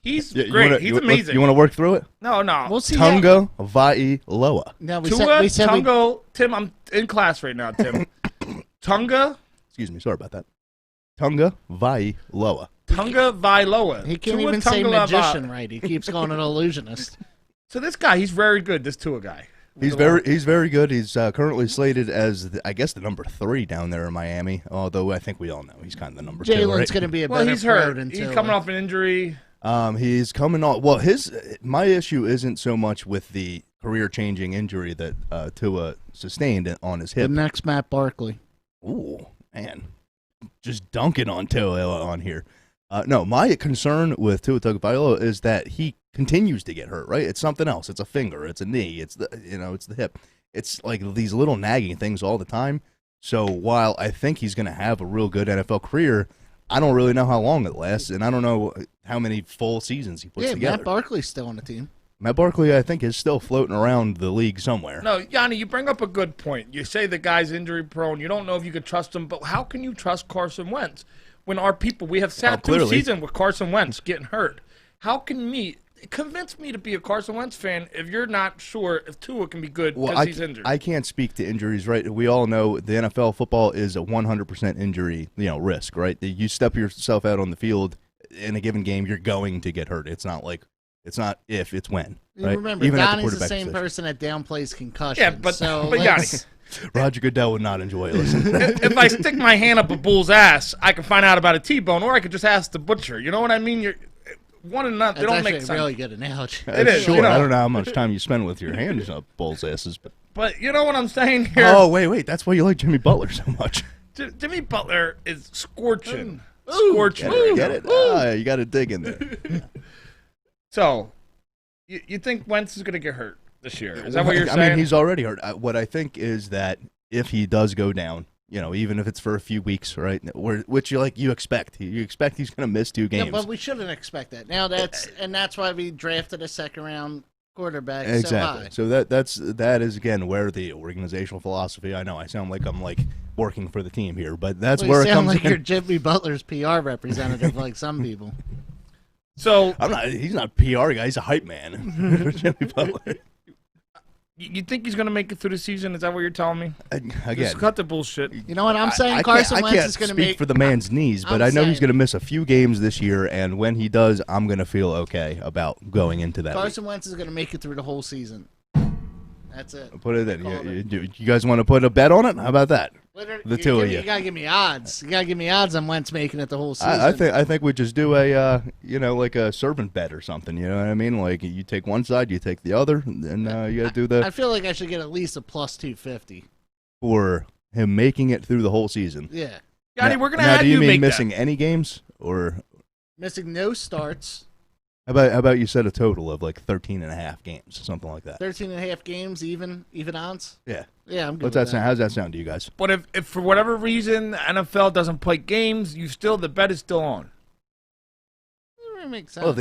He's Yeah, great. He's amazing. You want to work through it? No. We'll see. Tunga Vailoa. No, Tua Tunga. Tim, I'm in class right now, Tim. Tunga. Excuse me, sorry about that. Tunga Vailoa. Tunga Vailoa. He can't Tua even say Tagovailoa. magician right. He keeps calling an illusionist. So this guy, he's very good. This Tua guy. He's very good. He's currently slated as, I guess, the number 3 down there in Miami. Although I think we all know he's kind of the number 2. Jalen's going to be a better he's pro hurt. than He's Tua. coming off an injury. He's coming off. Well, my issue isn't so much with the career-changing injury that Tua sustained on his The hip. next Matt Barkley. Ooh, man, just dunking on Tua on here. No, my concern with Tua Tagovailoa is that he continues to get hurt. Right, it's something else. It's a finger. It's a knee. It's it's the hip. It's like these little nagging things all the time. So while I think he's going to have a real good NFL career, I don't really know how long it lasts, and I don't know how many full seasons he puts together. Matt Barkley's still on the team. Matt Barkley, I think, is still floating around the league somewhere. No, Yianni, you bring up a good point. You say the guy's injury prone. You don't know if you could trust him, but how can you trust Carson Wentz when our people, we have sat through season with Carson Wentz getting hurt? How can convince me to be a Carson Wentz fan if you're not sure if Tua can be good because he's injured? I can't speak to injuries, right? We all know the NFL football is a 100% injury, risk, right? You step yourself out on the field in a given game, you're going to get hurt. It's not if, it's when. Right? Remember, Even at Donnie's the quarterback same position. person that downplays concussions. Yeah, but let's- Yianni, Roger Goodell would not enjoy listening. if I stick my hand up a bull's ass, I can find out about a T-bone, or I could just ask the butcher. You know what I mean? You're one and not. They That's don't actually make a sense. really good analogy. It is. Sure, I don't know how much time you spend with your hands up bulls' asses, But you know what I'm saying here? Oh, wait, that's why you like Jimmy Butler so much. Jimmy Butler is scorching. Get it? You got to dig in there. So, you think Wentz is going to get hurt this year? Is that what you're saying? I mean, he's already hurt. What I think is that if he does go down, even if it's for a few weeks, right? Which you expect. You expect he's going to miss 2 games. Yeah, but we shouldn't expect that. Now that's why we drafted a second-round quarterback Exactly. so high. So that is again where the organizational philosophy. I know I sound like I'm working for the team here, but that's where it comes like in. you're Jimmy Butler's PR representative, like some people. So I'm not. He's not a PR guy. He's a hype man. Jimmy Butler. You think he's going to make it through the season? Is that what you're telling me? Again, just cut the bullshit. You know what I'm saying? I Carson Wentz can't is going to speak make for the man's knees, but I know he's saying- going to miss a few games this year, and when he does, I'm going to feel okay about going into that. Carson Wentz is going to make it through the whole season. That's it. Put it in. You guys want to put a bet on it? How about that? The two of you. You gotta give me odds. You gotta give me odds on Wentz making it the whole season. I think we just do a like a servant bet or something. You know what I mean? Like you take one side, you take the other, and you got to do the I feel like I should get at least a plus 250 for him making it through the whole season. Yeah. Yanni, we're gonna now, have do you mean make missing that. any games or Missing no starts. how about you set a total of like 13 and a half games, something like that? 13 and a half games, even odds. Yeah. Yeah, I'm good. What's that sound? How's that sound to you guys? But if for whatever reason the NFL doesn't play games, the bet is still on. It makes sense. Well,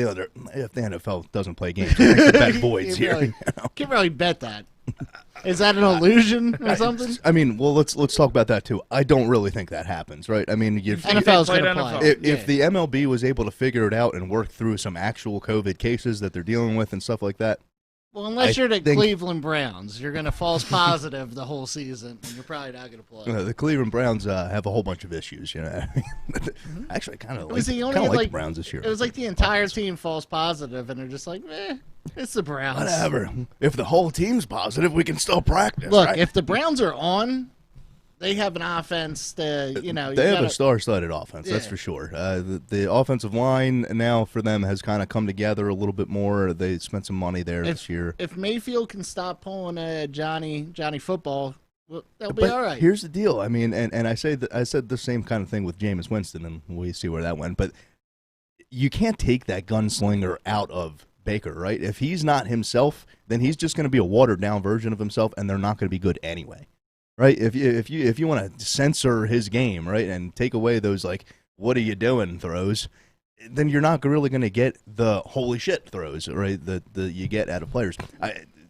if the NFL doesn't play games, I think the bet voids here. Really, can't really bet that. Is that an illusion or something? I mean, well, let's talk about that too. I don't really think that happens, right? I mean, NFL's going to play. If the MLB was able to figure it out and work through some actual COVID cases that they're dealing with and stuff like that. Well, unless you're the Cleveland Browns, you're going to false positive the whole season, and you're probably not going to play. The Cleveland Browns have a whole bunch of issues, Actually, I kind of like the Browns this year. It was like the entire team false positive, and they're just like, it's the Browns. Whatever. If the whole team's positive, we can still practice. Look, right? if the Browns are on, they have an offense that, They have a star-studded offense, that's for sure. The offensive line now for them has kind of come together a little bit more. They spent some money there this year. If Mayfield can stop pulling Johnny football, well, they'll be all right. Here's the deal. I mean, and I said the same kind of thing with Jameis Winston, and we see where that went. But you can't take that gunslinger out of Baker, right? If he's not himself, then he's just going to be a watered-down version of himself, and they're not going to be good anyway. right? If you want to censor his game, right, and take away those like "what are you doing" throws, then you're not really going to get the holy shit throws, right? That you get out of players.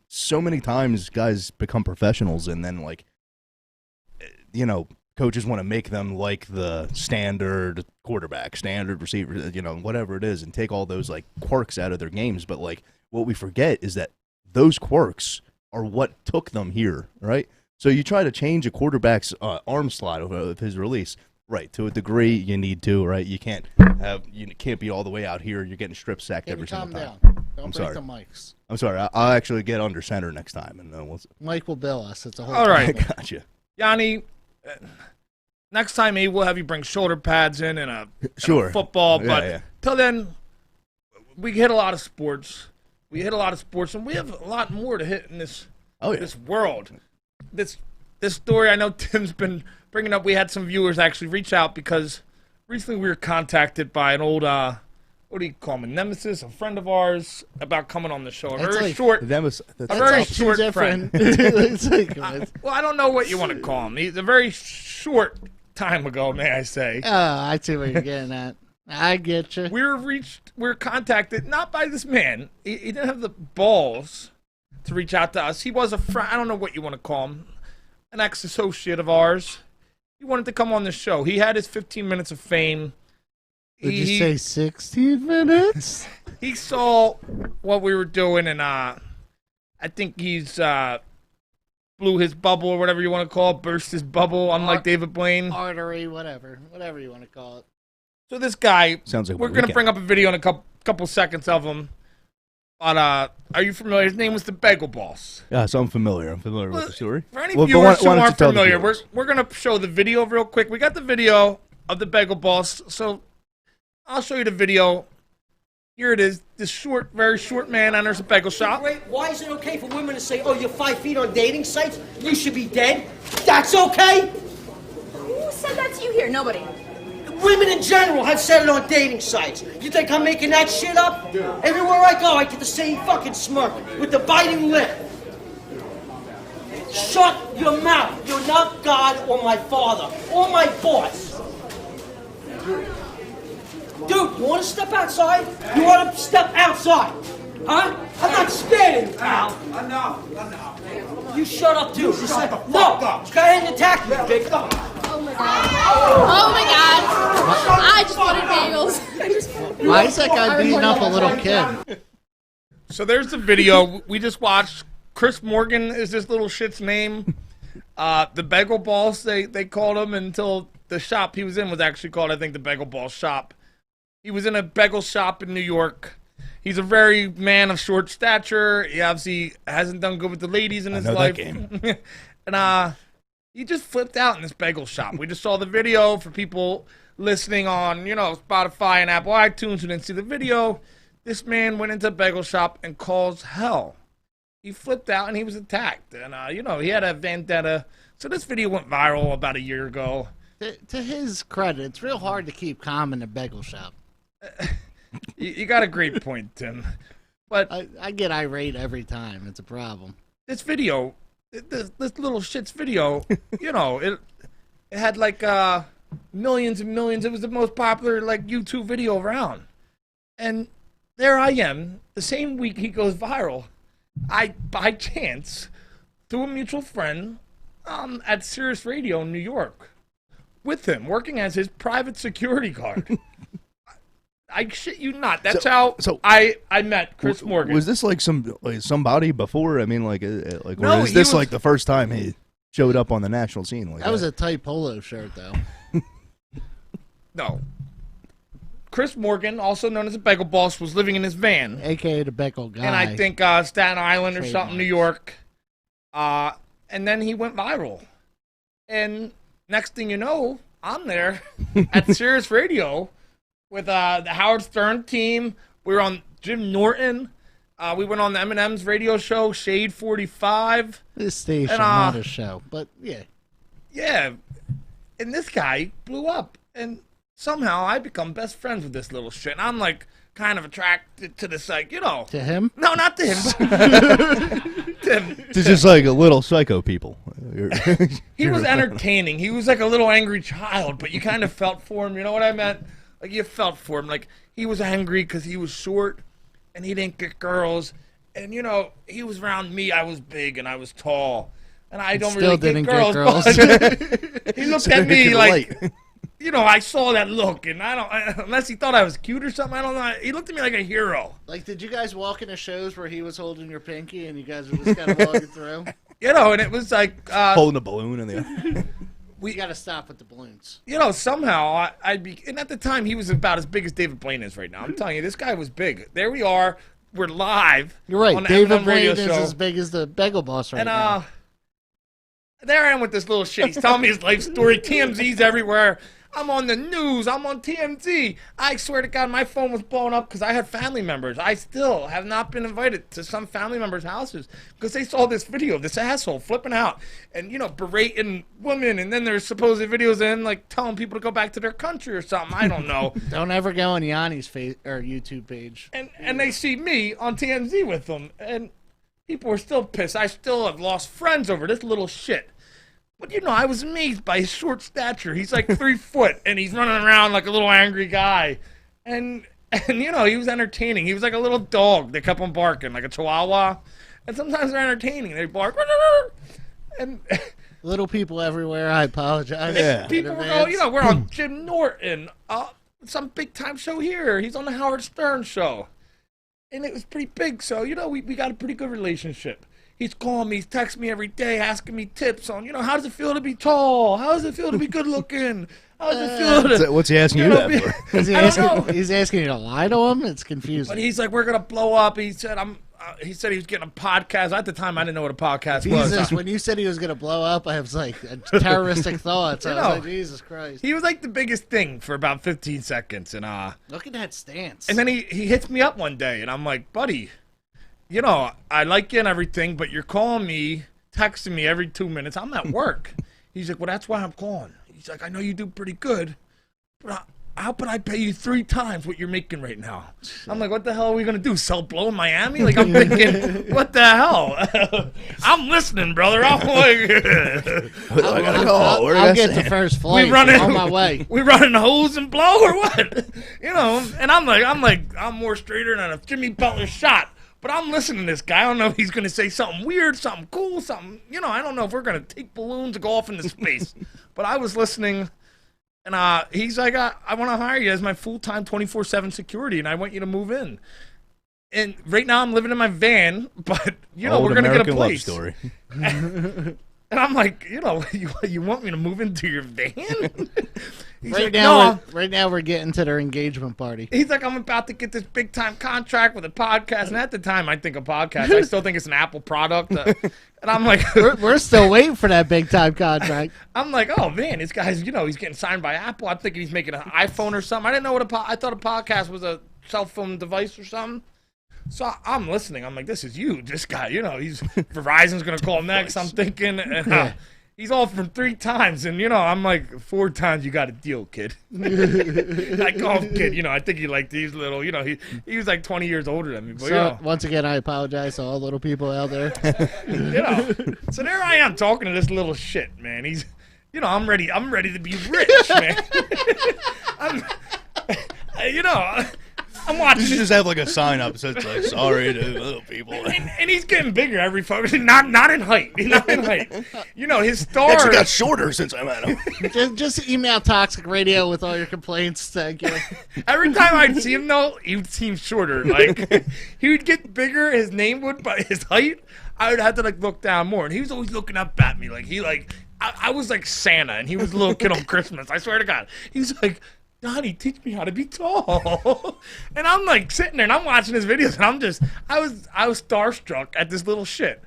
So many times guys become professionals, and then like, coaches want to make them like the standard quarterback, standard receiver, whatever it is, and take all those like quirks out of their games. But like, what we forget is that those quirks are what took them here, right? So you try to change a quarterback's arm slot of his release, right? To a degree, you need to, right? You can't be all the way out here. You're getting strip sacked every single time. Don't break the mics. I'm sorry. I'll actually get under center next time, and Mike will bill us. It's a whole. All right, gotcha. Yianni, next time maybe we'll have you bring shoulder pads in and a football. But till then, we hit a lot of sports. And we have a lot more to hit in this world. This story I know Tim's been bringing up. We had some viewers actually reach out because recently we were contacted by an old what do you call him, a nemesis, a friend of ours, about coming on the show. A very short friend. Well, I don't know what you want to call him. He's a very short time ago, may I say. Oh, I see what you're getting at. I get you. We were contacted not by this man. He didn't have the balls to reach out to us. He was a friend. I don't know what you want to call him, an ex-associate of ours. He wanted to come on the show. He had his 15 minutes of fame. Did you say 16 minutes? He saw what we were doing, and I think he's blew his bubble or whatever you want to call it, burst his bubble, unlike David Blaine. Artery, whatever you want to call it. So this guy, sounds like we're going to bring up a video in a couple seconds of him. But are you familiar? His name was the Bagel Boss. Yeah, so I'm familiar. with the story. For any viewers who aren't familiar, we're going to show the video real quick. We got the video of the Bagel Boss, so I'll show you the video. Here it is. This very short man enters a bagel shop. Why is it okay for women to say, "Oh, you're 5 feet on dating sites? You should be dead"? That's okay? Who said that to you here? Nobody. Women in general have said it on dating sites. You think I'm making that shit up? Everywhere I go, I get the same fucking smirk with the biting lip. Shut your mouth. You're not God or my father or my boss. Dude, you want to step outside? You want to step outside? Huh? I'm not scared of you, pal. No. You shut up, too. No. Go ahead and attack me, big. Oh, my God. Oh, my God. I just wanted bagels. Why is that guy beating up a little kid? So there's the video we just watched. Chris Morgan is this little shit's name. The Bagel Boss, they called him until the shop he was in was actually called, I think, the Bagel Boss shop. He was in a bagel shop in New York. He's a very man of short stature. He obviously hasn't done good with the ladies in his life. And he just flipped out in this bagel shop. We just saw the video. For people listening on, Spotify and Apple iTunes who didn't see the video, this man went into a bagel shop and caused hell. He flipped out and he was attacked. And, he had a vendetta. So this video went viral about a year ago. To his credit, it's real hard to keep calm in a bagel shop. You got a great point, Tim. But I get irate every time. It's a problem. This video, this little shit's video, it had like millions and millions. It was the most popular YouTube video around. And there I am, the same week he goes viral. I, by chance, through a mutual friend, at Sirius Radio in New York, with him, working as his private security guard. I shit you not. That's how I met Chris Morgan. Was this somebody before? I mean, or no, is this the first time he showed up on the national scene? That was a tight polo shirt, though. No. Chris Morgan, also known as the Bagel Boss, was living in his van. A.K.A. the Bagel Guy. And I think Staten Island or something, New York. And then he went viral. And next thing you know, I'm there at Sirius Radio with the Howard Stern team. We were on Jim Norton. We went on the M&M's radio show, Shade 45. This station, not a show, but yeah. Yeah. And this guy blew up. And somehow I become best friends with this little shit. And I'm kind of attracted to this, To him? No, not to him. To just a little psycho people. He was entertaining. He was like a little angry child, but you kind of felt for him. You know what I meant? Like, you felt for him. Like, he was angry because he was short and he didn't get girls. And, you know, he was around me. I was big and I was tall. And I don't Still really didn't get get girls. girls. He looked at me like, you know, I saw that look. And unless he thought I was cute or something, I don't know. He looked at me like a hero. Like, did you guys walk into shows where he was holding your pinky and you guys were just kind of walking through? You know, and it was like... holding a balloon in the... We got to stop with the balloons. You know, somehow I'd be, and at the time he was about as big as David Blaine is right now. I'm telling you, this guy was big. There we are. We're live. You're right. On the David M&M Blaine radio is show. as big as the Bagel Boss right now. There I am with this little shit. He's telling me his life story. TMZ's everywhere. I'm on the news. I'm on TMZ. I swear to God, my phone was blowing up because I had family members. I still have not been invited to some family members' houses because they saw this video of this asshole flipping out and, you know, berating women. And then there's supposed videos of him, like, telling people to go back to their country or something. I don't know. Don't ever go on Yianni's YouTube page. And they see me on TMZ with them. And people are still pissed. I still have lost friends over this little shit. But, you know, I was amazed by his short stature. He's like 3 foot, and he's running around like a little angry guy. And you know, he was entertaining. He was like a little dog. They kept on barking, like a chihuahua. And sometimes they're entertaining. They bark. And little people everywhere, I apologize. Yeah. People were going, you know, we're on Jim Norton. Some big-time show here. He's on the Howard Stern show. And it was pretty big, so, you know, we got a pretty good relationship. He's calling me, he's texting me every day, asking me tips on, you know, how does it feel to be tall? How does it feel to be good looking? How does it feel to... What's he asking you that for? He's asking you to lie to him? It's confusing. But he's like, we're going to blow up. He said, he said he was getting a podcast. At the time, I didn't know what a podcast was. Jesus, when you said he was going to blow up, I was like, terroristic thoughts. I was like, Jesus Christ. He was like the biggest thing for about 15 seconds. And look at that stance. And then he hits me up one day, and I'm like, buddy... You know, I like you and everything, but you're calling me, texting me every 2 minutes. I'm at work. He's like, well, that's why I'm calling. He's like, I know you do pretty good, but how could I pay you 3 times what you're making right now? I'm like, what the hell are we going to do, sell blow in Miami? Like, I'm thinking, what the hell? I'm listening, brother. I'm like... I gotta go. I'll get the first flight on my way. We running hose and blow or what? You know, and I'm more straighter than a Jimmy Butler shot. But I'm listening to this guy. I don't know if he's going to say something weird, something cool, something, you know, I don't know if we're going to take balloons and go off into space. But I was listening, and he's like, I want to hire you as my full-time 24/7 security, and I want you to move in. And right now I'm living in my van, but, you know, we're going to get a place. Love story. And I'm like, you know, you want me to move into your van? Right now we're getting to their engagement party. He's like, I'm about to get this big time contract with a podcast, and at the time I think a podcast, I still think it's an Apple product. And I'm like, we're still waiting for that big time contract. I'm like, oh man, this guy's, you know, he's getting signed by Apple. I'm thinking he's making an iPhone or something. I didn't know what I thought a podcast was a cell phone device or something. So I'm listening. I'm like, this is you, this guy. You know, Verizon's going to call next. I'm thinking, and he's all from 3 times. And, you know, I'm like, 4 times you got a deal, kid. I call him kid. You know, I think he like these little, you know, he was like 20 years older than me. But, so, you know. Once again, I apologize to all little people out there. You know, so there I am talking to this little shit, man. He's, you know, I'm ready to be rich, man. You know, I'm watching. You should just have like a sign up that says like, "Sorry to little people." And he's getting bigger every fucking. Not in height. He's not in height. You know, his star actually got shorter since I met him. just email Toxic Radio with all your complaints. Thank you. Every time I'd see him though, he would seem shorter. Like he would get bigger. His name would, but his height, I would have to like look down more. And he was always looking up at me, like he like I was like Santa, and he was a little kid on Christmas. I swear to God, he was like, Donnie, teach me how to be tall. And I'm like sitting there and I'm watching his videos and I was starstruck at this little shit.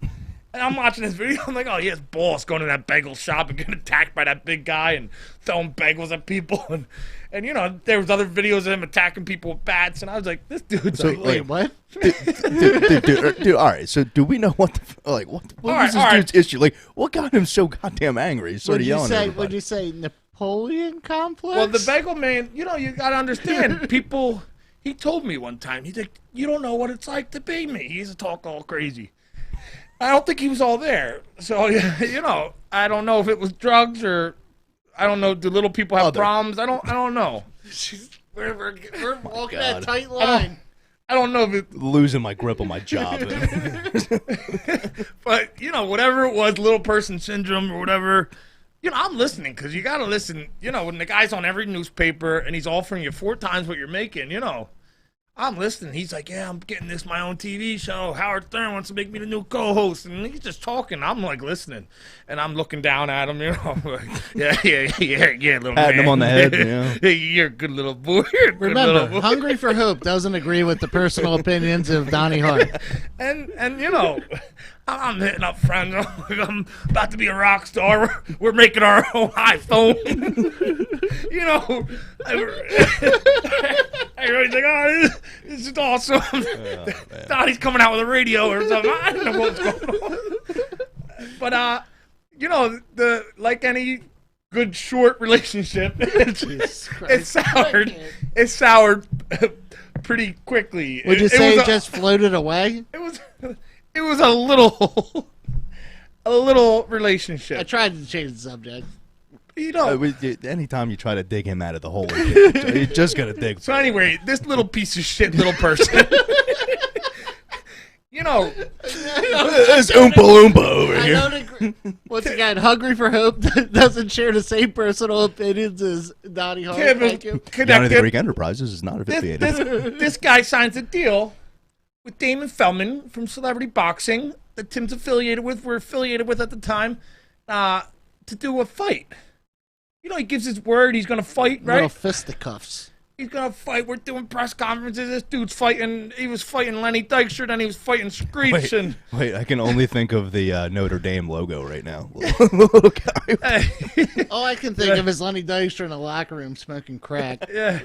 And I'm watching this video, I'm like, oh, he has balls going to that bagel shop and getting attacked by that big guy and throwing bagels at people. And you know, there was other videos of him attacking people with bats, and I was like, this dude's so, like, wait, what? Dude, all right, so do we know what was this dude's issue? Like, what got him so goddamn angry? He's sort of yelling at everybody. Would you say Napoleon complex? Well, the bagel man, you know, you got to understand, people, he told me one time, he's like, you don't know what it's like to be me. He used to talk all crazy. I don't think he was all there. So, you know, I don't know if it was drugs or I don't know. Do little people have problems? I don't know. We're walking that tight line. I don't know if it... Losing my grip on my job. But, you know, whatever it was, little person syndrome or whatever, you know, I'm listening because you got to listen. You know, when the guy's on every newspaper and he's offering you 4 times what you're making, you know, I'm listening. He's like, yeah, I'm getting this my own TV show. Howard Stern wants to make me the new co-host. And he's just talking. I'm like listening. And I'm looking down at him, you know. Like, yeah, little Patting man. him on the head, yeah. Hey, you're a good little boy. You're a good Remember, little boy. Hungry for Hope doesn't agree with the personal opinions of Donnie Hart. And you know, I'm hitting up friends. I'm about to be a rock star. We're making our own iPhone. You know, everybody's like, oh, this is awesome. Donnie's coming out with a radio or something. I don't know what's going on. But, you know, like any good short relationship, it's soured. It's soured pretty quickly. Would you say it just floated away? It was a little relationship. I tried to change the subject. You know, anytime you try to dig him out of the hole, you're just gonna dig. So anyway, this little piece of shit little person. You know, there's Oompa Loompa over I here. don't agree. Once again, Hungry for Hope doesn't share the same personal opinions as Donnie Hart. Thank you. Donnie the Greek Enterprises is not affiliated. This guy signs a deal with Damon Feldman from Celebrity Boxing that Tim's affiliated with, we're affiliated with at the time, to do a fight. You know, he gives his word he's going to fight, right? Little fisticuffs. He's going to fight. We're doing press conferences. This dude's fighting. He was fighting Lenny Dykstra, then he was fighting Screech. Wait, I can only think of the Notre Dame logo right now. Little guy. All I can think of is Lenny Dykstra in the locker room smoking crack. Yeah.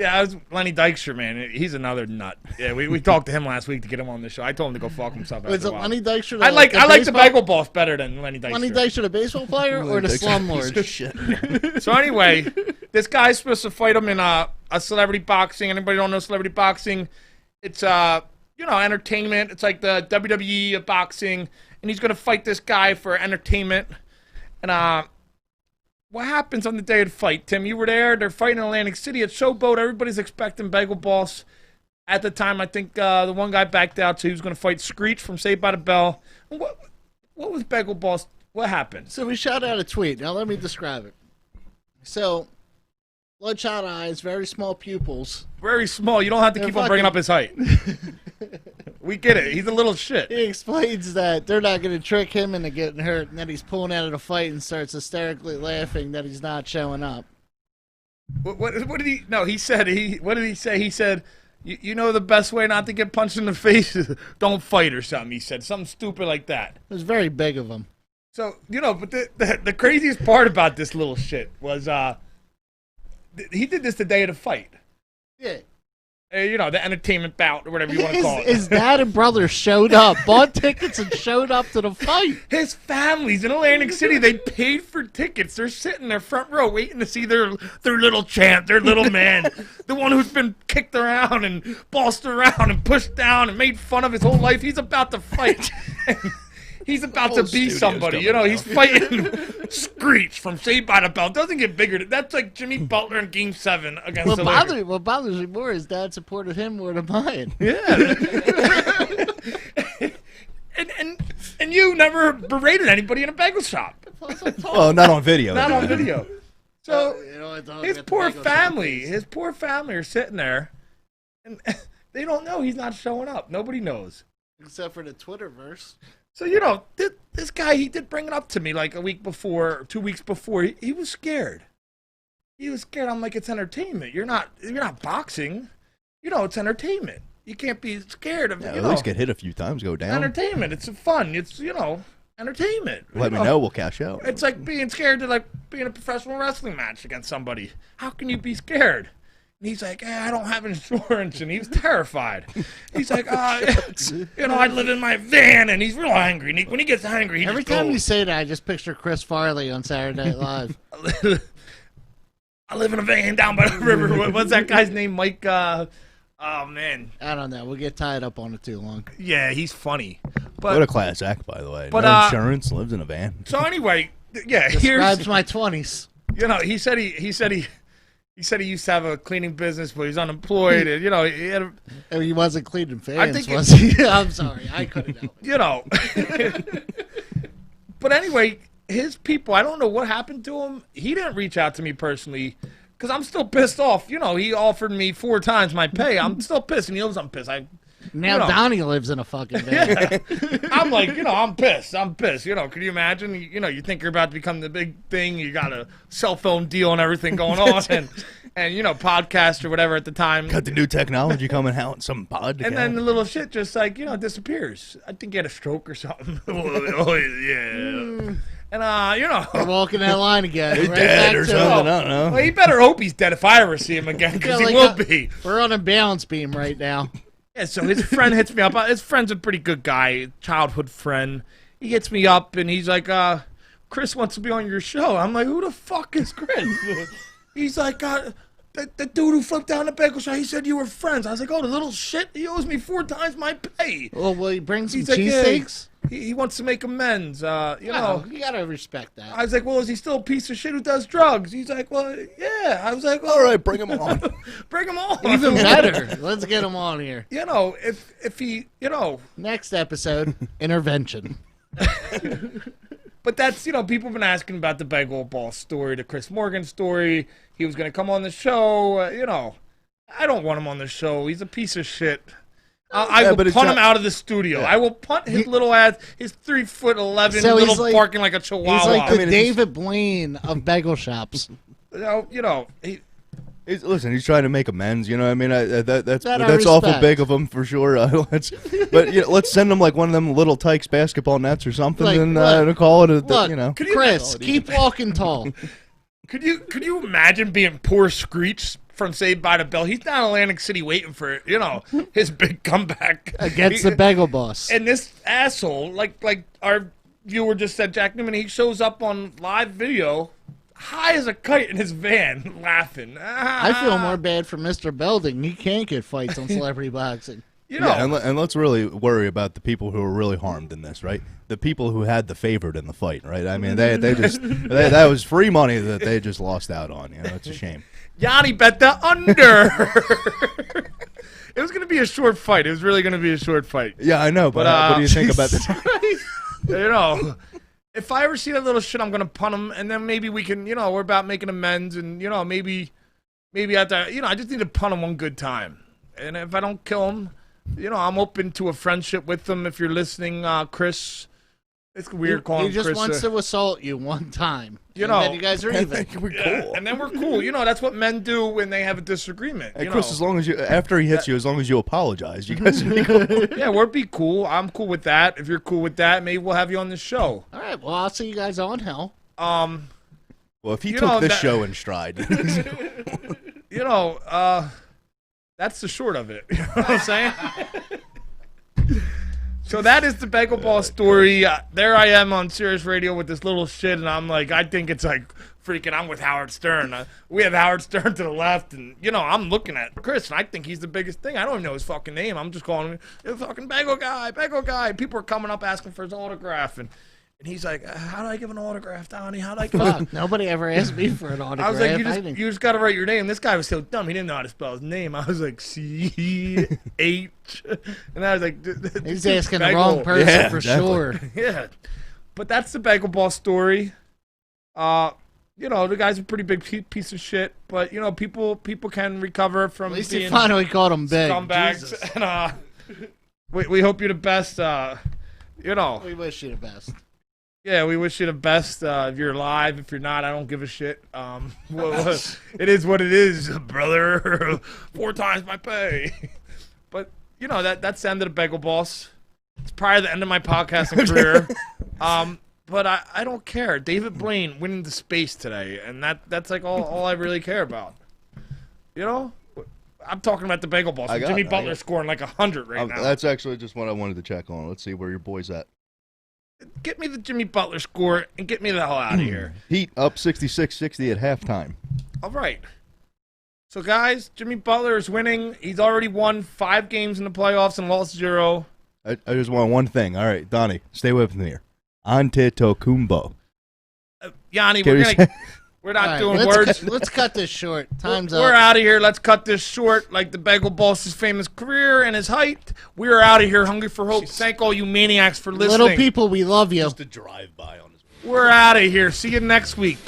Yeah, I was Lenny Dykstra, man. He's another nut. Yeah, we talked to him last week to get him on the show. I told him to go fuck himself. Was it Lenny Dykstra? I like the Bagel Boss better than Lenny Dykstra. Lenny Dykstra, the baseball player, or the slumlord? Shit. So anyway, this guy's supposed to fight him in a celebrity boxing. Anybody don't know celebrity boxing? It's you know, entertainment. It's like the WWE of boxing, and he's gonna fight this guy for entertainment. And what happens on the day of the fight, Tim? You were there. They're fighting in Atlantic City at Showboat. Everybody's expecting Bagel Boss. At the time, I think the one guy backed out, so he was going to fight Screech from Saved by the Bell. What was Bagel Boss? What happened? So we shot out a tweet. Now let me describe it. So, bloodshot eyes, very small pupils. Very small. You don't have to keep on bringing up his height. We get it. He's a little shit. He explains that they're not going to trick him into getting hurt, and then he's pulling out of the fight and starts hysterically laughing that he's not showing up. What did he? No, he said what did he say? He said, you know the best way not to get punched in the face is don't fight or something. He said something stupid like that. It was very big of him. So you know, but the craziest part about this little shit was he did this the day of the fight. Yeah. You know, the entertainment bout or whatever you want to call it. His dad and brother showed up, bought tickets, and showed up to the fight. His family's in Atlantic City. They paid for tickets. They're sitting in their front row waiting to see their little champ, their little man, the one who's been kicked around and bossed around and pushed down and made fun of his whole life. He's about to fight. He's about to be somebody. You know, he's fighting Screech from Saved by the Bell. Doesn't get bigger. That's like Jimmy Butler in Game 7 against the Lakers. What bothers me more is dad supported him more than mine. Yeah. and you never berated anybody in a bagel shop. Well, not on video. Not on video. So you know, his poor family are sitting there, and they don't know he's not showing up. Nobody knows. Except for the Twitterverse. So, you know, this guy, he did bring it up to me like a week before, 2 weeks before. He was scared. He was scared. I'm like, it's entertainment. You're not boxing. You know, it's entertainment. You can't be scared of, at least get hit a few times, go down. Entertainment. It's fun. It's, you know, entertainment. Let me know. We'll cash out. It's like being scared to, like, be in a professional wrestling match against somebody. How can you be scared? And he's like, I don't have insurance, and he was terrified. He's like, you know, I live in my van, and he's real angry. And when he gets angry, every time you say that, I just picture Chris Farley on Saturday Night Live. I live in a van down by the river. What's that guy's name? Mike Oh man, I don't know. We'll get tied up on it too long. yeah, he's funny. But What a class act, by the way. but, No insurance, lives in a van. so anyway, yeah, Describes here's my 20s. you know he said he used to have a cleaning business, but he's unemployed, and you know he had He wasn't cleaning fans, I think was he? I'm sorry. I couldn't help it. you know. But anyway, his people, I don't know what happened to him. He didn't reach out to me personally because I'm still pissed off. You know, he offered me 4 times my pay. I'm still pissed, and he knows I'm pissed. Now you know. Donnie lives in a fucking van. Yeah. I'm like, you know, I'm pissed. You know, can you imagine? You know, you think you're about to become the big thing. You got a cell phone deal and everything going on, and you know, podcast or whatever at the time. Got the new technology coming out, some pod. And then the little shit just like, you know, disappears. I think he had a stroke or something. Oh, yeah. And, you know. We're walking that line again. He's right dead back or to something. I don't know. Well, he better hope he's dead if I ever see him again, because Yeah, he like, will be. We're on a balance beam right now. Yeah, so his friend hits me up. His friend's a pretty good guy, childhood friend. He hits me up, and he's like, Chris wants to be on your show. I'm like, who the fuck is Chris? He's like, the dude who flipped down the bagel shop, he said you were friends. I was like, oh, the little shit, he owes me 4 times my pay. Well, will he bring some He's like, cheesesteaks? He wants to make amends. You know, you gotta respect that. I was like, well, is he still a piece of shit who does drugs? He's like, well, yeah. I was like, well, all right, bring him on. Bring him on. Even better. Let's get him on here. You know, if he, you know. Next episode, intervention. But that's, you know, people have been asking about the bagel ball story, the Chris Morgan story. He was going to come on the show. You know, I don't want him on the show. He's a piece of shit. I will punt him out of the studio. I will punt his little ass, his 3'11", So little he's like- barking like a chihuahua. He's like the David Blaine of bagel shops. You know, listen, he's trying to make amends. You know what I mean? That's That I awful respect. big of him for sure. But you know, let's send him like one of them little Tykes basketball nets or something, Like, and look, call it a, Look, you know. Chris, keep walking tall. Could you imagine being poor Screech from Saved by the Bell? He's down in Atlantic City waiting for, you know, his big comeback Against the bagel boss. And this asshole, like our viewer just said, Jack Newman, he shows up on live video, high as a kite in his van, laughing. I feel more bad for Mr. Belding. He can't get fights on celebrity boxing. You know, yeah, and let's really worry about the people who are really harmed in this, right? The people who had the favorite in the fight, right? I mean, they just that was free money that they just lost out on. You know, it's a shame. Yianni bet the under. It was going to be a short fight. It was really going to be a short fight. Yeah, I know, but what do you think about this? You know, if I ever see that little shit, I'm going to punt him, and then maybe we can, you know, we're about making amends, and, you know, maybe after, you know, I just need to punt him one good time. And if I don't kill him, you know, I'm open to a friendship with him. If you're listening, Chris, it's weird calling him He just Chris. wants to assault you one time. You and know, then you guys are even. We're yeah, cool. and then we're cool. You know, that's what men do when they have a disagreement. Hey, you Chris, know. as long as you, after he hits you, as long as you apologize, you guys will be cool. Yeah, we'll be cool. I'm cool with that. If you're cool with that, maybe we'll have you on the show. All right, well, I'll see you guys on Hell. Well, if he You took know, this that- show in stride. You know, that's the short of it. You know what I'm saying? So that is the bagel ball story. There I am on Sirius Radio with this little shit, and I'm like, I think it's like freaking. I'm with Howard Stern. We have Howard Stern to the left, and you know, I'm looking at Chris, and I think he's the biggest thing. I don't even know his fucking name. I'm just calling him the fucking bagel guy, bagel guy. People are coming up asking for his autograph, and he's like, how do I give an autograph, Donnie? How do I give Fuck, nobody ever asked me for an autograph. I was like, you just got to write your name. This guy was so dumb. He didn't know how to spell his name. I was like, C-H. And I was like, He's asking the wrong person for sure. Yeah. But that's the bagel ball story. You know, the guy's a pretty big piece of shit. But, you know, people can recover from At least being he finally called him big. scumbags. Jesus. And we hope you're the best. You know. We wish you the best. Yeah, we wish you the best. If you're alive, if you're not, I don't give a shit. It is what it is, brother. 4 times my pay. But you know that's the end of the bagel boss. It's probably the end of my podcasting career. But I don't care. David Blaine winning the space today, and that's like all I really care about. You know, I'm talking about the bagel boss. Jimmy Butler scoring like 100 right now. That's actually just what I wanted to check on. Let's see where your boy's at. Get me the Jimmy Butler score and get me the hell out of here. Heat up 66-60 at halftime. All right. So, guys, Jimmy Butler is winning. He's already won 5 games in the playoffs and lost 0. I just want one thing. All right, Donnie, stay with me here. Antetokounmpo. Yanni, we're not doing words. Let's cut this short. Time's up. We're out of here. Let's cut this short. Like the Bagel Boss's famous career and his height. We are out of here. Hungry for hope. Thank all you maniacs for listening. Little people, we love you. Just a drive-by on his. We're out of here. See you next week.